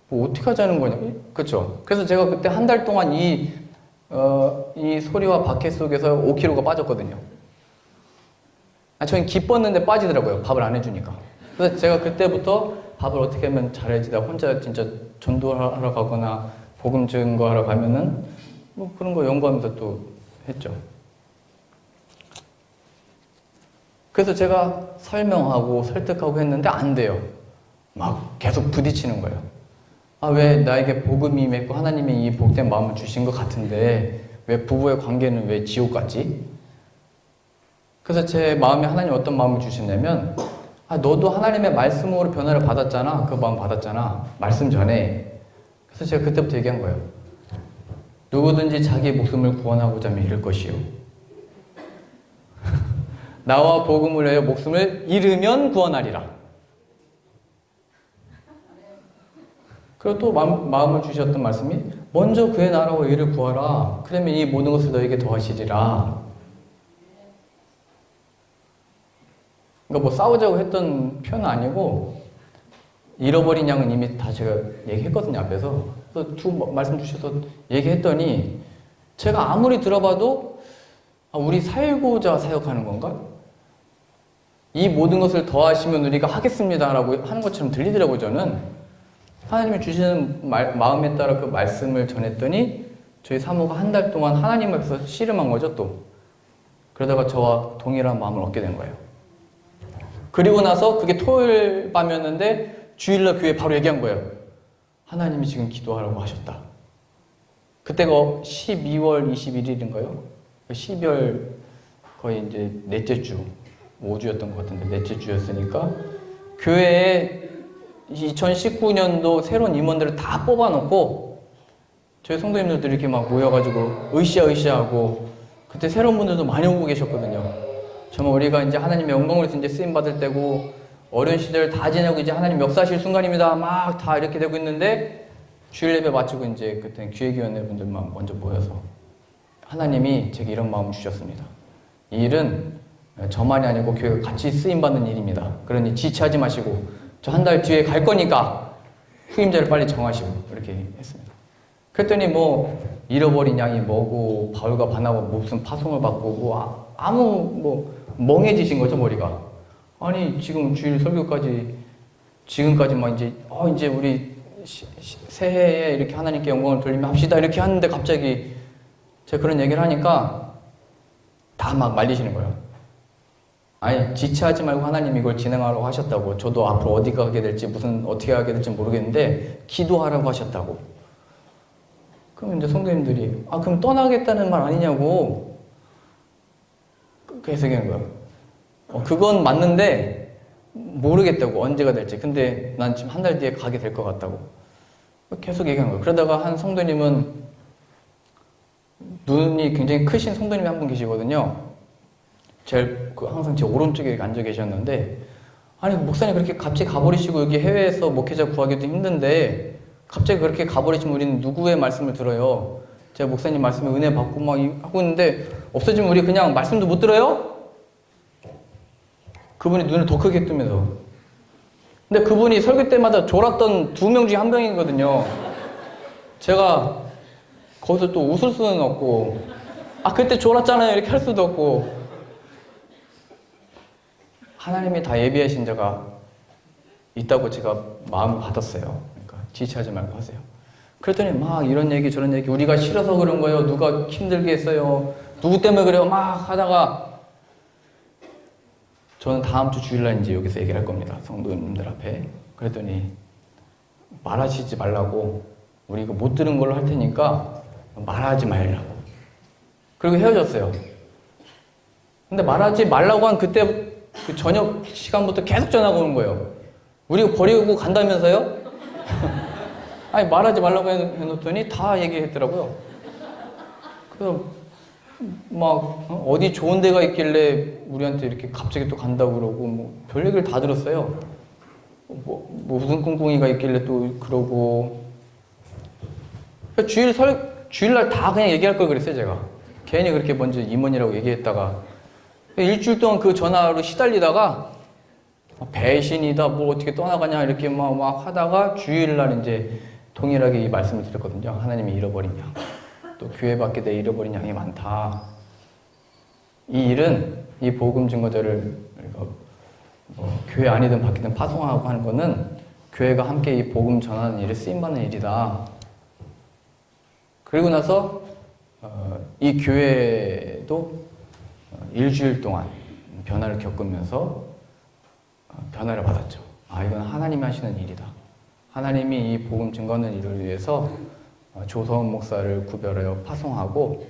어떻게 하자는 거냐? 그렇죠? 그래서 제가 그때 한 달 동안 이 소리와 박해 속에서 5kg가 빠졌거든요. 저는 기뻤는데 빠지더라고요. 밥을 안 해주니까. 그래서 제가 그때부터 밥을 어떻게 하면 잘해야지. 나 혼자 진짜 전도하러 가거나 복음 증거하러 가면은 뭐 그런 거 연구하면서 또 했죠. 그래서 제가 설명하고 설득하고 했는데 안 돼요. 막 계속 부딪히는 거예요. 왜 나에게 복음이 맺고 하나님이 이 복된 마음을 주신 것 같은데 왜 부부의 관계는 왜 지옥 같지? 그래서 제 마음에 하나님 어떤 마음을 주셨냐면 너도 하나님의 말씀으로 변화를 받았잖아. 그 마음 받았잖아. 말씀 전에. 그래서 제가 그때부터 얘기한 거예요. 누구든지 자기 목숨을 구원하고자 하면 잃을 것이요. 나와 복음을 위하여 목숨을 잃으면 구원하리라. 그리고 또 마음을 주셨던 말씀이 먼저 그의 나라와 의를 구하라. 그러면 이 모든 것을 너에게 더하시리라. 그러니까 뭐 싸우자고 했던 표현은 아니고 잃어버린 양은 이미 다 제가 얘기했거든요, 앞에서. 그래서 말씀 주셔서 얘기했더니 제가 아무리 들어봐도 우리 살고자 사역하는 건가? 이 모든 것을 더하시면 우리가 하겠습니다라고 하는 것처럼 들리더라고요, 저는. 하나님이 주시는 마음에 따라 그 말씀을 전했더니 저희 사모가 한 달 동안 하나님 앞에서 씨름한 거죠, 또. 그러다가 저와 동일한 마음을 얻게 된 거예요. 그리고 나서 그게 토요일 밤이었는데 주일날 교회에 바로 얘기한 거예요. 하나님이 지금 기도하라고 하셨다. 그때가 12월 21일인가요? 12월 거의 이제 넷째 주, 5주였던 것 같은데 넷째 주였으니까 교회에 2019년도 새로운 임원들을 다 뽑아놓고 저희 성도님들도 이렇게 막 모여가지고 으쌰으쌰하고 그때 새로운 분들도 많이 오고 계셨거든요. 정말 우리가 이제 하나님의 영광을 위해서 이제 쓰임 받을 때고 어려운 시대를 다 지내고 이제 하나님 역사하실 순간입니다. 막 다 이렇게 되고 있는데 주일 예배 마치고 이제 그때 기획위원회 분들만 먼저 모여서 하나님이 제게 이런 마음을 주셨습니다. 이 일은 저만이 아니고 교회가 같이 쓰임 받는 일입니다. 그러니 지체하지 마시고 저 한 달 뒤에 갈 거니까 후임자를 빨리 정하시고 이렇게 했습니다. 그랬더니 뭐 잃어버린 양이 뭐고 바울과 바나바 무슨 파송을 받고 뭐 아무 뭐 멍해지신 거죠, 머리가. 아니 지금 주일 설교까지 지금까지 막 이제 우리 새해에 이렇게 하나님께 영광을 돌리며 합시다 이렇게 하는데 갑자기 제가 그런 얘기를 하니까 다 막 말리시는 거예요. 아니 지체하지 말고 하나님이 이걸 진행하라고 하셨다고. 저도 앞으로 어디 가게 될지 어떻게 하게 될지 모르겠는데 기도하라고 하셨다고. 그럼 이제 성도님들이 그럼 떠나겠다는 말 아니냐고 계속 얘기하는 거예요. 그건 맞는데 모르겠다고 언제가 될지. 근데 난 지금 한 달 뒤에 가게 될 것 같다고 계속 얘기하는 거예요. 그러다가 한 성도님은 눈이 굉장히 크신 성도님이 한 분 계시거든요. 항상 제 오른쪽에 앉아 계셨는데 아니 목사님 그렇게 갑자기 가버리시고 여기 해외에서 목회자 구하기도 힘든데 갑자기 그렇게 가버리시면 우리는 누구의 말씀을 들어요? 제가 목사님 말씀에 은혜 받고 막 하고 있는데 없어지면 우리 그냥 말씀도 못 들어요? 그분이 눈을 더 크게 뜨면서. 근데 그분이 설교 때마다 졸았던 2명 중에 1명이거든요. 제가 거기서 또 웃을 수는 없고 그때 졸았잖아요 이렇게 할 수도 없고. 하나님이 다 예비하신 자가 있다고 제가 마음을 받았어요. 그러니까 지체하지 말고 하세요. 그랬더니 막 이런 얘기 저런 얘기 우리가 싫어서 그런 거예요. 누가 힘들게 했어요. 누구 때문에 그래요. 막 하다가 저는 다음 주 주일날 이제 여기서 얘기를 할 겁니다. 성도님들 앞에. 그랬더니 말하시지 말라고 우리 이거 못 들은 걸로 할 테니까 말하지 말라고. 그리고 헤어졌어요. 근데 말하지 말라고 한 그때 그 저녁 시간부터 계속 전화가 오는 거예요. 우리 버리고 간다면서요? 아니 말하지 말라고 해놓더니 다 얘기했더라고요. 그래서 막 어디 좋은 데가 있길래 우리한테 이렇게 갑자기 또 간다고 그러고 뭐 별 얘기를 다 들었어요. 뭐 무슨 꿍꿍이가 있길래 또 그러고. 주일날 다 그냥 얘기할 걸 그랬어요, 제가. 괜히 그렇게 먼저 임원이라고 얘기했다가 일주일 동안 그 전화로 시달리다가 배신이다 뭐 어떻게 떠나가냐 이렇게 막 하다가 주일날 이제 동일하게 이 말씀을 드렸거든요. 하나님이 잃어버린 양, 또 교회 밖에 내 잃어버린 양이 많다. 이 일은 이 복음 증거자를 교회 안이든 밖이든 파송하고 하는 거는 교회가 함께 이 복음 전하는 일에 쓰임받는 일이다. 그리고 나서 이 교회도 일주일 동안 변화를 겪으면서 변화를 받았죠. 이건 하나님이 하시는 일이다. 하나님이 이 복음 증거하는 일을 위해서 조서원 목사를 구별하여 파송하고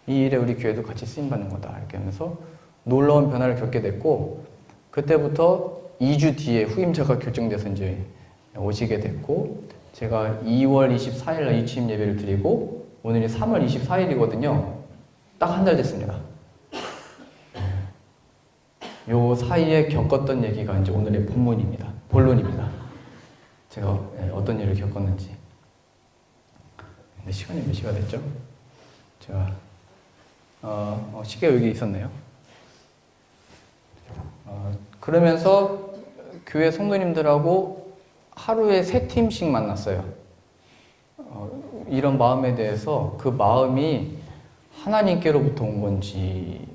이 일에 우리 교회도 같이 쓰임받는 거다. 이렇게 하면서 놀라운 변화를 겪게 됐고 그때부터 2주 뒤에 후임자가 결정돼서 이제 오시게 됐고 제가 2월 24일 날 이취임 예배를 드리고 오늘이 3월 24일이거든요. 딱 한 달 됐습니다. 요 사이에 겪었던 얘기가 이제 오늘의 본론입니다. 제가 어떤 일을 겪었는지. 근데 시간이 몇 시가 됐죠? 제가 시계가 여기 있었네요. 그러면서 교회 성도님들하고 하루에 3팀씩 만났어요. 이런 마음에 대해서 그 마음이 하나님께로부터 온 건지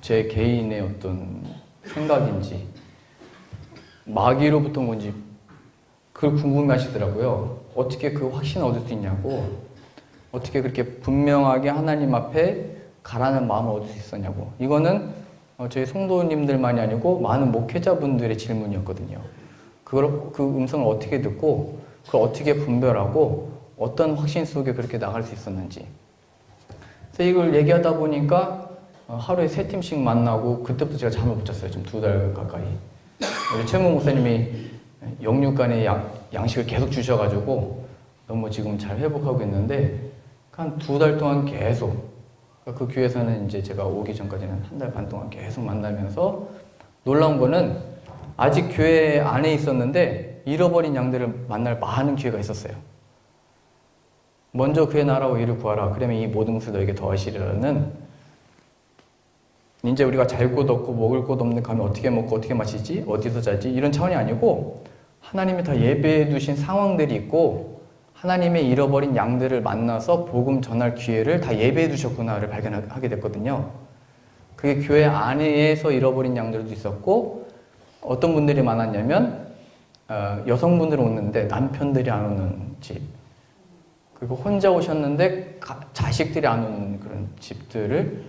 제 개인의 어떤 생각인지 마귀로부터 온 건지 그걸 궁금해 하시더라고요. 어떻게 그 확신을 얻을 수 있냐고, 어떻게 그렇게 분명하게 하나님 앞에 가라는 마음을 얻을 수 있었냐고. 이거는 저희 성도님들만이 아니고 많은 목회자분들의 질문이었거든요. 그 음성을 어떻게 듣고 그걸 어떻게 분별하고 어떤 확신 속에 그렇게 나갈 수 있었는지. 그래서 이걸 얘기하다 보니까 하루에 3팀씩 만나고 그때부터 제가 잠을 못 잤어요. 지금 2달 가까이. 우리 최모 목사님이 영육간의 양식을 계속 주셔가지고 너무 지금 잘 회복하고 있는데 한 2달 동안 계속 그 교회에서는 이제 제가 오기 전까지는 1달 반 동안 계속 만나면서 놀라운 거는 아직 교회 안에 있었는데 잃어버린 양들을 만날 많은 기회가 있었어요. 먼저 그의 나라와 의를 구하라. 그러면 이 모든 것을 너에게 더하시리라는, 이제 우리가 잘 곳 없고 먹을 곳 없는 감이 어떻게 먹고 어떻게 마시지? 어디서 자지? 이런 차원이 아니고 하나님이 다 예배해 두신 상황들이 있고 하나님의 잃어버린 양들을 만나서 복음 전할 기회를 다 예배해 두셨구나를 발견하게 됐거든요. 그게 교회 안에서 잃어버린 양들도 있었고, 어떤 분들이 많았냐면 여성분들은 오는데 남편들이 안 오는 집, 그리고 혼자 오셨는데 자식들이 안 오는 그런 집들을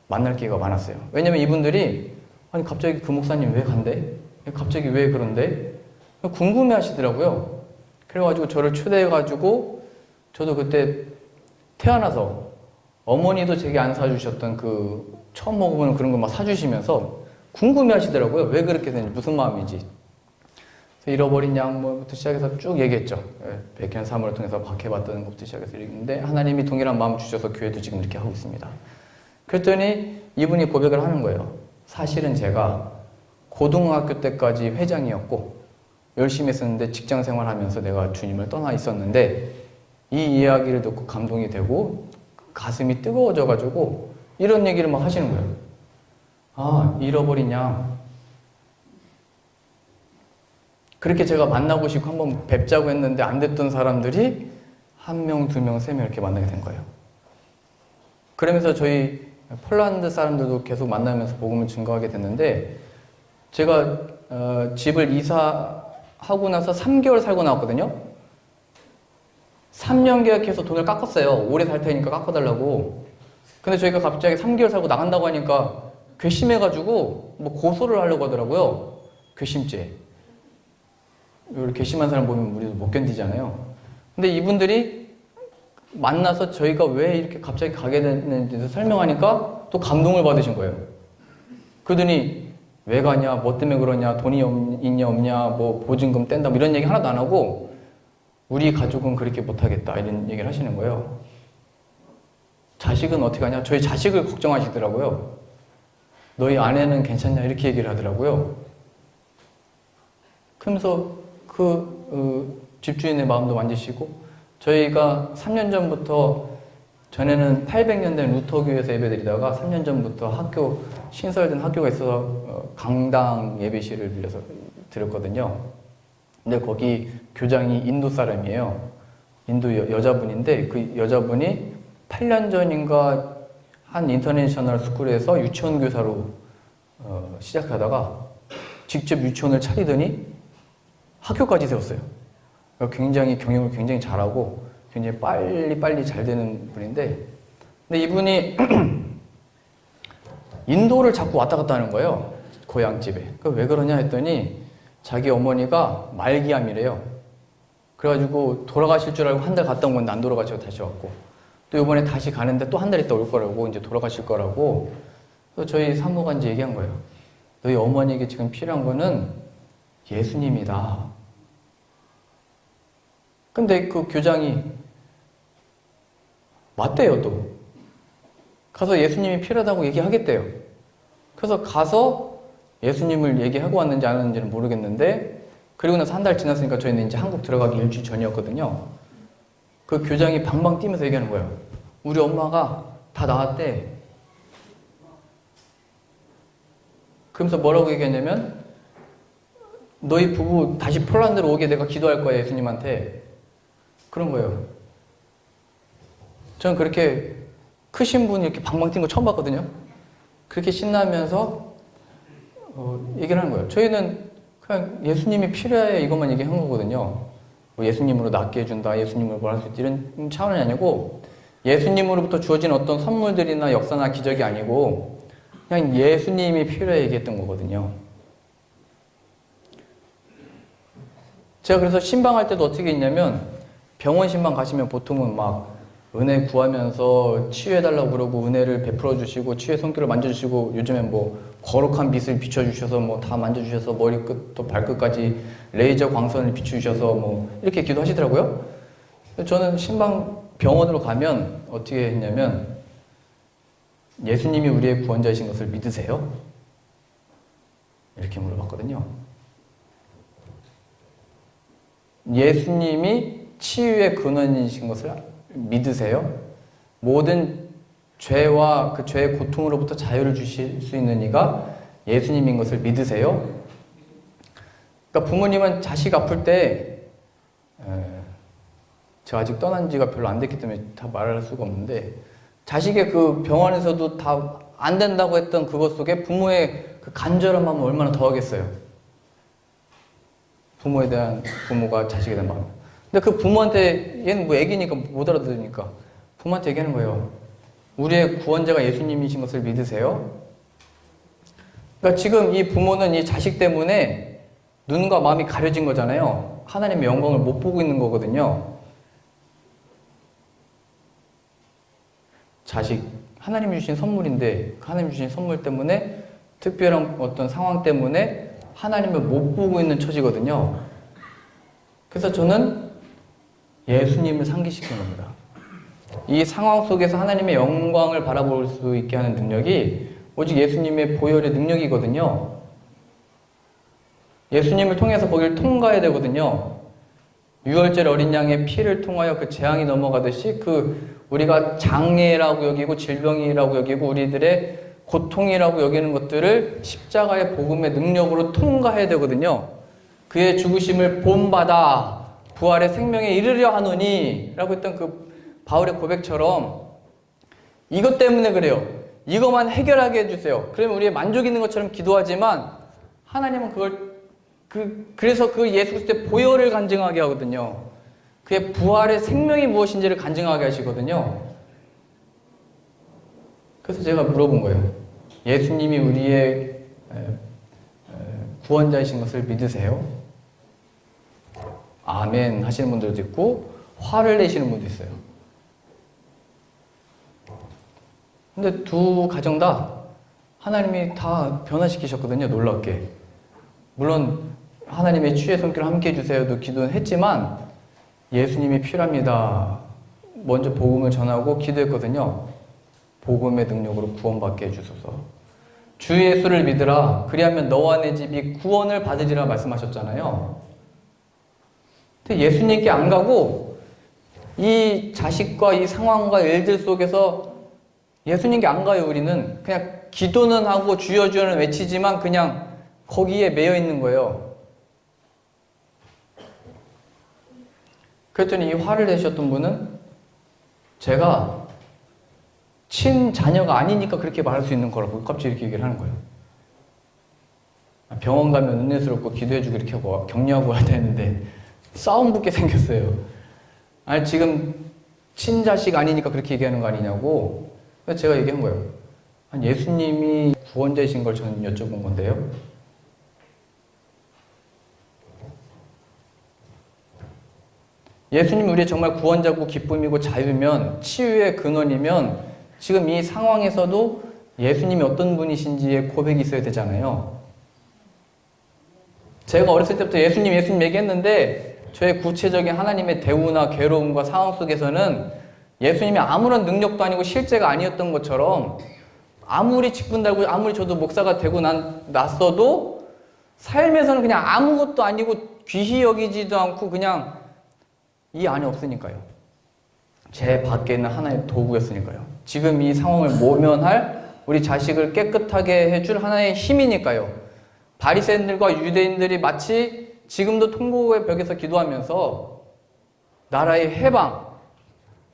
만날 기회가 많았어요. 왜냐면 이분들이 아니 갑자기 그 목사님 왜 간대? 갑자기 왜 그런데? 궁금해 하시더라고요. 그래가지고 저를 초대해가지고 저도 그때 태어나서 어머니도 제게 안 사주셨던 그 처음 먹어보는 그런 걸 막 사주시면서 궁금해 하시더라고요. 왜 그렇게 되는지, 무슨 마음인지. 잃어버린 양부터 시작해서 쭉 얘기했죠. 백현 사무를 통해서 박해받던 것부터 시작해서 얘기했는데 하나님이 동일한 마음 주셔서 교회도 지금 이렇게 하고 있습니다. 그랬더니 이분이 고백을 하는 거예요. 사실은 제가 고등학교 때까지 회장이었고 열심히 했었는데 직장 생활하면서 내가 주님을 떠나 있었는데 이 이야기를 듣고 감동이 되고 가슴이 뜨거워져가지고 이런 얘기를 막 하시는 거예요. 아, 잃어버린 양. 그렇게 제가 만나고 싶고 한번 뵙자고 했는데 안 됐던 사람들이 1명, 2명, 3명 이렇게 만나게 된 거예요. 그러면서 저희 폴란드 사람들도 계속 만나면서 복음을 증거하게 됐는데 제가 집을 이사하고 나서 3개월 살고 나왔거든요. 3년 계약해서 돈을 깎았어요. 오래 살 테니까 깎아달라고. 근데 저희가 갑자기 3개월 살고 나간다고 하니까 괘씸해가지고 뭐 고소를 하려고 하더라고요. 괘씸죄. 이렇게 괘씸한 사람 보면 우리도 못 견디잖아요. 근데 이분들이 만나서 저희가 왜 이렇게 갑자기 가게 됐는지 설명하니까 또 감동을 받으신 거예요. 그러더니 왜 가냐, 뭐 때문에 그러냐, 돈이 있냐 없냐, 뭐 보증금 뗀다, 뭐 이런 얘기 하나도 안 하고 우리 가족은 그렇게 못하겠다 이런 얘기를 하시는 거예요. 자식은 어떻게 하냐? 저희 자식을 걱정하시더라고요. 너희 아내는 괜찮냐? 이렇게 얘기를 하더라고요. 그러면서 집주인의 마음도 만지시고 저희가 3년 전부터 전에는 800년 된 루터교회에서 예배드리다가 3년 전부터 신설된 학교가 있어서 강당 예배실을 빌려서 드렸거든요. 근데 거기 교장이 인도 사람이에요. 인도 여자분인데 그 여자분이 8년 전인가 한 인터내셔널 스쿨에서 유치원 교사로 시작하다가 직접 유치원을 차리더니 학교까지 세웠어요. 굉장히 경영을 굉장히 잘하고 굉장히 빨리 잘 되는 분인데, 근데 이분이 인도를 자꾸 왔다 갔다 하는 거예요. 고향집에. 왜 그러냐 했더니 자기 어머니가 말기암이래요. 그래가지고 돌아가실 줄 알고 한 달 갔다 온 건데 안 돌아가시고 다시 왔고, 또 이번에 다시 가는데 또 한 달 있다 올 거라고, 이제 돌아가실 거라고. 그래서 저희 사모가 이제 얘기한 거예요. 너희 어머니에게 지금 필요한 거는 예수님이다. 근데 그 교장이 맞대요, 또. 가서 예수님이 필요하다고 얘기하겠대요. 그래서 가서 예수님을 얘기하고 왔는지 안 왔는지는 모르겠는데, 그리고 나서 한 달 지났으니까 저희는 이제 한국 들어가기 일주일 전이었거든요. 그 교장이 방방 뛰면서 얘기하는 거예요. 우리 엄마가 다 나았대. 그러면서 뭐라고 얘기했냐면, 너희 부부 다시 폴란드로 오게 내가 기도할 거야, 예수님한테. 그런 거예요. 저는 그렇게 크신 분이 이렇게 방방 뛴 거 처음 봤거든요. 그렇게 신나면서 얘기를 하는 거예요. 저희는 그냥 예수님이 필요해 이것만 얘기한 거거든요. 뭐 예수님으로 낫게 해준다, 예수님으로 뭘 할 수 있다 이런 차원이 아니고 예수님으로부터 주어진 어떤 선물들이나 역사나 기적이 아니고 그냥 예수님이 필요해 얘기했던 거거든요. 제가 그래서 신방할 때도 어떻게 했냐면 병원 신방 가시면 보통은 막 은혜 구하면서 치유해달라고 그러고 은혜를 베풀어 주시고 치유의 손길을 만져주시고 요즘엔 뭐 거룩한 빛을 비춰주셔서 뭐 다 만져주셔서 머리끝부터 발끝까지 레이저 광선을 비춰주셔서 뭐 이렇게 기도하시더라고요. 저는 신방 병원으로 가면 어떻게 했냐면 예수님이 우리의 구원자이신 것을 믿으세요? 이렇게 물어봤거든요. 예수님이 치유의 근원이신 것을 믿으세요? 모든 죄와 그 죄의 고통으로부터 자유를 주실 수 있는 이가 예수님인 것을 믿으세요? 그러니까 부모님은 자식 아플 때 제가 아직 떠난 지가 별로 안 됐기 때문에 다 말할 수가 없는데 자식의 그 병원에서도 다 안 된다고 했던 그것 속에 부모의 그 간절한 마음은 얼마나 더하겠어요. 부모에 대한 부모가 자식에 대한 마음. 근데 그 부모한테 얘는 뭐 애기니까 못 알아들으니까 부모한테 얘기하는 거예요. 우리의 구원자가 예수님이신 것을 믿으세요? 그러니까 지금 이 부모는 이 자식 때문에 눈과 마음이 가려진 거잖아요. 하나님의 영광을 못 보고 있는 거거든요. 자식, 하나님이 주신 선물인데 그 하나님이 주신 선물 때문에 특별한 어떤 상황 때문에 하나님을 못 보고 있는 처지거든요. 그래서 저는 예수님을 상기시키는 겁니다. 이 상황 속에서 하나님의 영광을 바라볼 수 있게 하는 능력이 오직 예수님의 보혈의 능력이거든요. 예수님을 통해서 거기를 통과해야 되거든요. 유월절 어린 양의 피를 통하여 그 재앙이 넘어가듯이 우리가 장애라고 여기고 질병이라고 여기고 우리들의 고통이라고 여기는 것들을 십자가의 복음의 능력으로 통과해야 되거든요. 그의 죽으심을 본받아 부활의 생명에 이르려 하노니 라고 했던 그 바울의 고백처럼 이것 때문에 그래요. 이것만 해결하게 해주세요. 그러면 우리의 만족이 있는 것처럼 기도하지만 하나님은 그래서 그 예수 그리스도의 보혈을 간증하게 하거든요. 그의 부활의 생명이 무엇인지를 간증하게 하시거든요. 그래서 제가 물어본 거예요. 예수님이 우리의 구원자이신 것을 믿으세요? 아멘 하시는 분들도 있고 화를 내시는 분도 있어요. 근데 두 가정 다 하나님이 다 변화시키셨거든요. 놀랍게. 물론 하나님의 치유의 손길을 함께 해주세요도 기도는 했지만 예수님이 필요합니다. 먼저 복음을 전하고 기도했거든요. 복음의 능력으로 구원받게 해주소서. 주 예수를 믿으라. 그리하면 너와 내 집이 구원을 받으리라 말씀하셨잖아요. 근데 예수님께 안 가고 이 자식과 이 상황과 일들 속에서 예수님께 안 가요. 우리는 그냥 기도는 하고 주여 주여는 외치지만 그냥 거기에 매여 있는 거예요. 그랬더니 이 화를 내셨던 분은 제가 친자녀가 아니니까 그렇게 말할 수 있는 거라고 갑자기 이렇게 얘기를 하는 거예요. 병원 가면 은혜스럽고 기도해주고 이렇게 하고 격려하고 해야 되는데 싸움 붙게 생겼어요. 아니 지금 친자식 아니니까 그렇게 얘기하는 거 아니냐고. 그래서 제가 얘기한 거예요. 아니 예수님이 구원자이신 걸 저는 여쭤본 건데요. 예수님이 우리의 정말 구원자고 기쁨이고 자유면 치유의 근원이면 지금 이 상황에서도 예수님이 어떤 분이신지의 고백이 있어야 되잖아요. 제가 어렸을 때부터 예수님 얘기했는데 저의 구체적인 하나님의 대우나 괴로움과 상황 속에서는 예수님이 아무런 능력도 아니고 실제가 아니었던 것처럼 아무리 직분 달고 아무리 저도 목사가 되고 났어도 삶에서는 그냥 아무것도 아니고 귀히 여기지도 않고 그냥 이 안에 없으니까요. 제 밖에 있는 하나의 도구였으니까요. 지금 이 상황을 모면할 우리 자식을 깨끗하게 해줄 하나의 힘이니까요. 바리새인들과 유대인들이 마치 지금도 통곡의 벽에서 기도하면서 나라의 해방,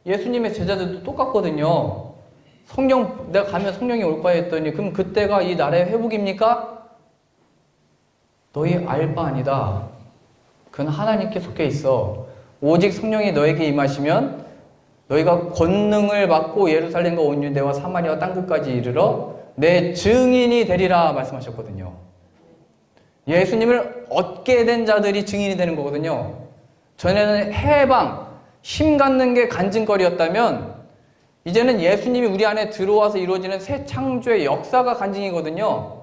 예수님의 제자들도 똑같거든요. 성령, 내가 가면 성령이 올 거야 했더니 그럼 그때가 이 나라의 회복입니까? 너희 알 바 아니다. 그건 하나님께 속해 있어. 오직 성령이 너에게 임하시면 너희가 권능을 받고 예루살렘과 온 유대와 사마리아와 땅끝까지 이르러 내 증인이 되리라 말씀하셨거든요. 예수님을 얻게 된 자들이 증인이 되는 거거든요. 전에는 해방, 힘 갖는 게 간증거리였다면 이제는 예수님이 우리 안에 들어와서 이루어지는 새 창조의 역사가 간증이거든요.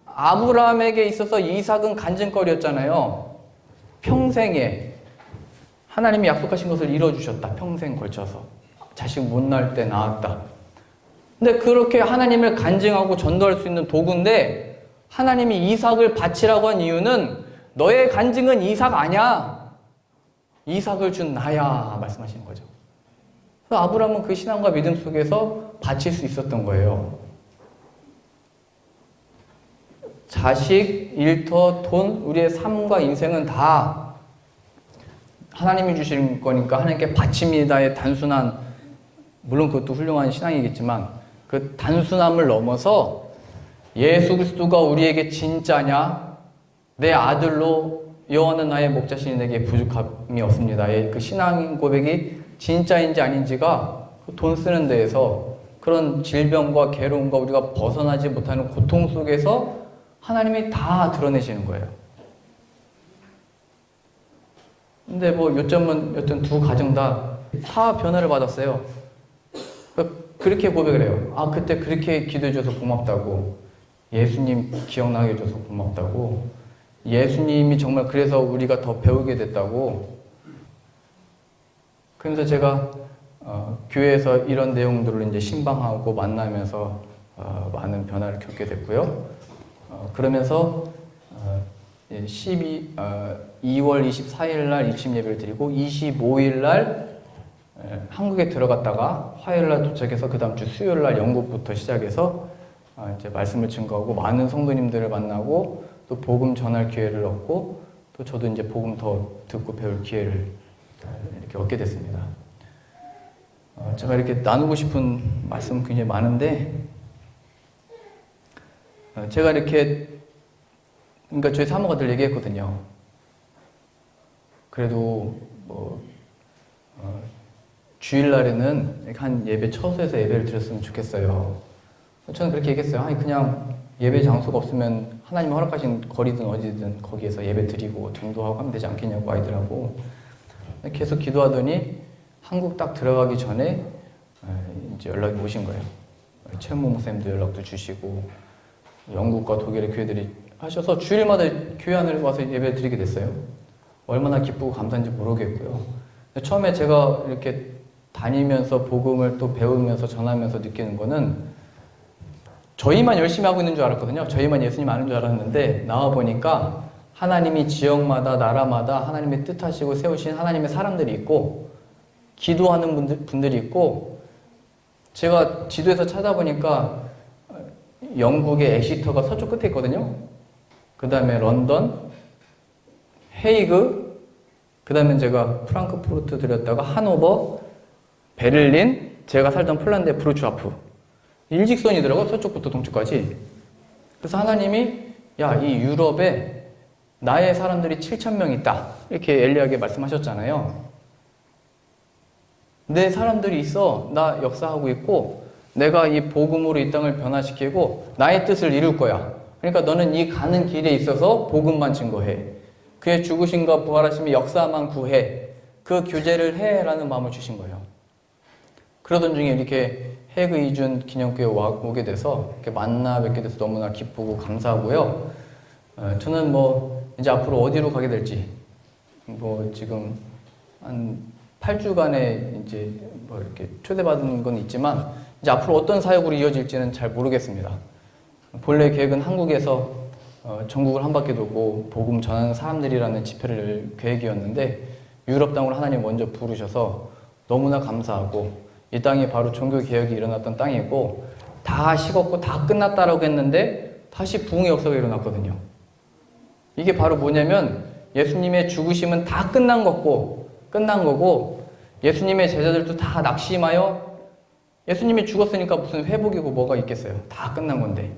아브라함에게 있어서 이삭은 간증거리였잖아요. 평생에 하나님이 약속하신 것을 이뤄주셨다. 평생 걸쳐서. 자식 못 낳을 때 낳았다. 근데 그렇게 하나님을 간증하고 전도할 수 있는 도구인데 하나님이 이삭을 바치라고 한 이유는 너의 간증은 이삭 아니야. 이삭을 준 나야 말씀하시는 거죠. 그래서 아브라함은 그 신앙과 믿음 속에서 바칠 수 있었던 거예요. 자식, 일터, 돈, 우리의 삶과 인생은 다 하나님이 주신 거니까 하나님께 바칩니다의 단순한, 물론 그것도 훌륭한 신앙이겠지만 그 단순함을 넘어서 예수 그리스도가 우리에게 진짜냐, 내 아들로 여호와는 나의 목자시니 내게 부족함이 없습니다의 그 신앙 고백이 진짜인지 아닌지가 돈 쓰는 데에서 그런 질병과 괴로움과 우리가 벗어나지 못하는 고통 속에서 하나님이 다 드러내시는 거예요. 근데 뭐 요점은 여튼 두 가정 다 변화를 받았어요. 그렇게 고백을 해요. 아, 그때 그렇게 기도해줘서 고맙다고. 예수님 기억나게 해줘서 고맙다고. 예수님이 정말 그래서 우리가 더 배우게 됐다고. 그래서 제가 교회에서 이런 내용들을 이제 신방하고 만나면서 많은 변화를 겪게 됐고요. 그러면서 2월 24일 날 입심 예배를 드리고 25일 날 한국에 들어갔다가 화요일 날 도착해서 그 다음 주 수요일 날 영국부터 시작해서 이제 말씀을 증거하고 많은 성도님들을 만나고 또 복음 전할 기회를 얻고 또 저도 이제 복음 더 듣고 배울 기회를 이렇게 얻게 됐습니다. 제가 이렇게 나누고 싶은 말씀은 굉장히 많은데 제가 이렇게 그러니까 저희 사모가들 얘기했거든요. 그래도 뭐 주일날에는 한 예배 처소에서 예배를 드렸으면 좋겠어요. 저는 그렇게 얘기했어요. 아니 그냥 예배 장소가 없으면 하나님 허락하신 거리든 어디든 거기에서 예배 드리고 전도하고 하면 되지 않겠냐고 아이들하고 계속 기도하더니 한국 딱 들어가기 전에 이제 연락이 오신 거예요. 최모 목사님도 연락도 주시고 영국과 독일의 교회들이 하셔서 주일마다 교회 안을 와서 예배 드리게 됐어요. 얼마나 기쁘고 감사한지 모르겠고요. 처음에 제가 이렇게 다니면서 복음을 또 배우면서 전하면서 느끼는 거는 저희만 열심히 하고 있는 줄 알았거든요. 저희만 예수님 아는 줄 알았는데 나와보니까 하나님이 지역마다 나라마다 하나님의 뜻하시고 세우신 하나님의 사람들이 있고 기도하는 분들이 있고 제가 지도에서 찾아보니까 영국의 엑시터가 서쪽 끝에 있거든요. 그 다음에 런던, 헤이그, 그 다음에 제가 프랑크푸르트 들렸다가 하노버, 베를린, 제가 살던 폴란드의 브루츠와프. 일직선이더라고, 서쪽부터 동쪽까지. 그래서 하나님이 야, 이 유럽에 나의 사람들이 7,000명 있다. 이렇게 엘리야에게 말씀하셨잖아요. 내 사람들이 있어. 나 역사하고 있고 내가 이 복음으로 이 땅을 변화시키고 나의 뜻을 이룰 거야. 그러니까 너는 이 가는 길에 있어서 복음만 증거해. 그의 죽으심과 부활하심의 역사만 구해. 그 교제를 해라는 마음을 주신 거예요. 그러던 중에 이렇게 해그 이준 기념교회 오게 돼서 이렇게 만나 뵙게 돼서 너무나 기쁘고 감사하고요. 저는 뭐 이제 앞으로 어디로 가게 될지 뭐 지금 한 8주간의 이제 뭐 이렇게 초대받은 건 있지만 이제 앞으로 어떤 사역으로 이어질지는 잘 모르겠습니다. 본래 계획은 한국에서 전국을 한 바퀴 돌고 복음 전하는 사람들이라는 집회를 열 계획이었는데 유럽 땅으로 하나님 먼저 부르셔서 너무나 감사하고 이 땅이 바로 종교 개혁이 일어났던 땅이고 다 식었고 다 끝났다라고 했는데 다시 부흥의 역사가 일어났거든요. 이게 바로 뭐냐면 예수님의 죽으심은 다 끝난 거고 예수님의 제자들도 다 낙심하여 예수님이 죽었으니까 무슨 회복이고 뭐가 있겠어요. 다 끝난 건데.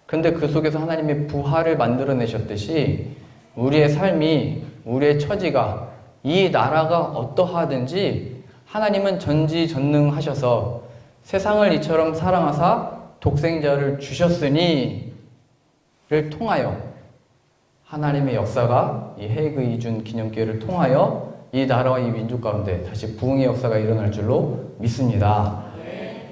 그런데 그 속에서 하나님의 부활을 만들어내셨듯이 우리의 삶이, 우리의 처지가, 이 나라가 어떠하든지 하나님은 전지전능하셔서 세상을 이처럼 사랑하사 독생자를 주셨으니 를 통하여 하나님의 역사가 이 헤이그 이준 기념교회를 통하여 이 나라와 이 민족 가운데 다시 부흥의 역사가 일어날 줄로 믿습니다.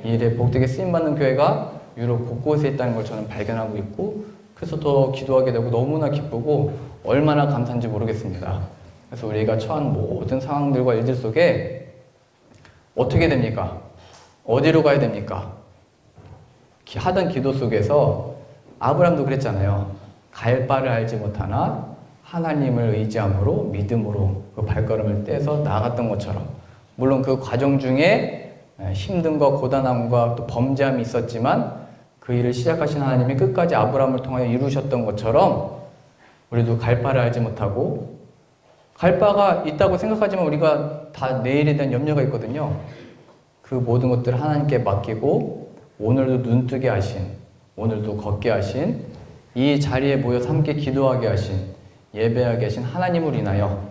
이 일에 복되게 쓰임받는 교회가 유럽 곳곳에 있다는 걸 저는 발견하고 있고 그래서 더 기도하게 되고 너무나 기쁘고 얼마나 감사한지 모르겠습니다. 그래서 우리가 처한 모든 상황들과 일들 속에 어떻게 됩니까? 어디로 가야 됩니까? 하던 기도 속에서 아브라함도 그랬잖아요. 갈 바를 알지 못하나 하나님을 의지함으로 믿음으로 그 발걸음을 떼서 나아갔던 것처럼 물론 그 과정 중에 힘든 것, 고단함과 또 범죄함이 있었지만 그 일을 시작하신 하나님이 끝까지 아브라함을 통하여 이루셨던 것처럼 우리도 갈 바를 알지 못하고 갈 바가 있다고 생각하지만 우리가 다 내일에 대한 염려가 있거든요. 그 모든 것들을 하나님께 맡기고 오늘도 눈뜨게 하신, 오늘도 걷게 하신, 이 자리에 모여서 함께 기도하게 하신, 예배하게 하신 하나님을 인하여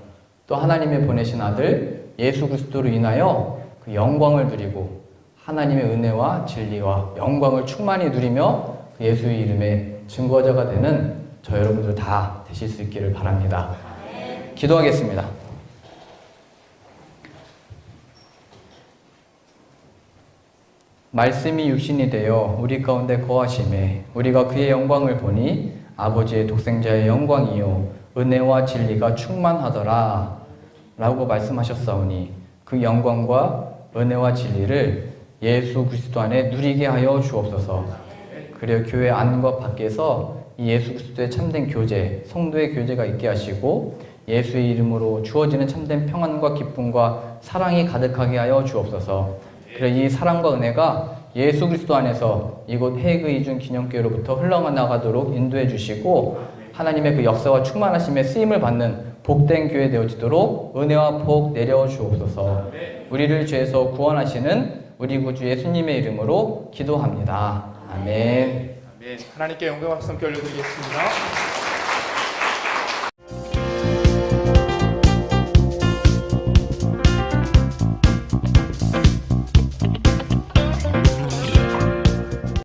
또 하나님의 보내신 아들 예수 그리스도로 인하여 그 영광을 누리고 하나님의 은혜와 진리와 영광을 충만히 누리며 그 예수의 이름의 증거자가 되는 저 여러분들 다 되실 수 있기를 바랍니다. 기도하겠습니다. 말씀이 육신이 되어 우리 가운데 거하심에 우리가 그의 영광을 보니 아버지의 독생자의 영광이요 은혜와 진리가 충만하더라 라고 말씀하셨사오니 그 영광과 은혜와 진리를 예수 그리스도 안에 누리게 하여 주옵소서. 그리고 교회 안과 밖에서 이 예수 그리스도의 참된 교제, 성도의 교제가 있게 하시고 예수의 이름으로 주어지는 참된 평안과 기쁨과 사랑이 가득하게 하여 주옵소서. 그래 이 사랑과 은혜가 예수 그리스도 안에서 이곳 헤이그 이준 기념교회로부터 흘러나가도록 인도해 주시고 하나님의 그 역사와 충만하심에 쓰임을 받는 복된 교회 되어지도록 은혜와 복 내려 주옵소서. 우리를 죄에서 구원하시는 우리 구주 예수님의 이름으로 기도합니다. 아멘. 하나님께 영광 박수 함께 올려드리겠습니다.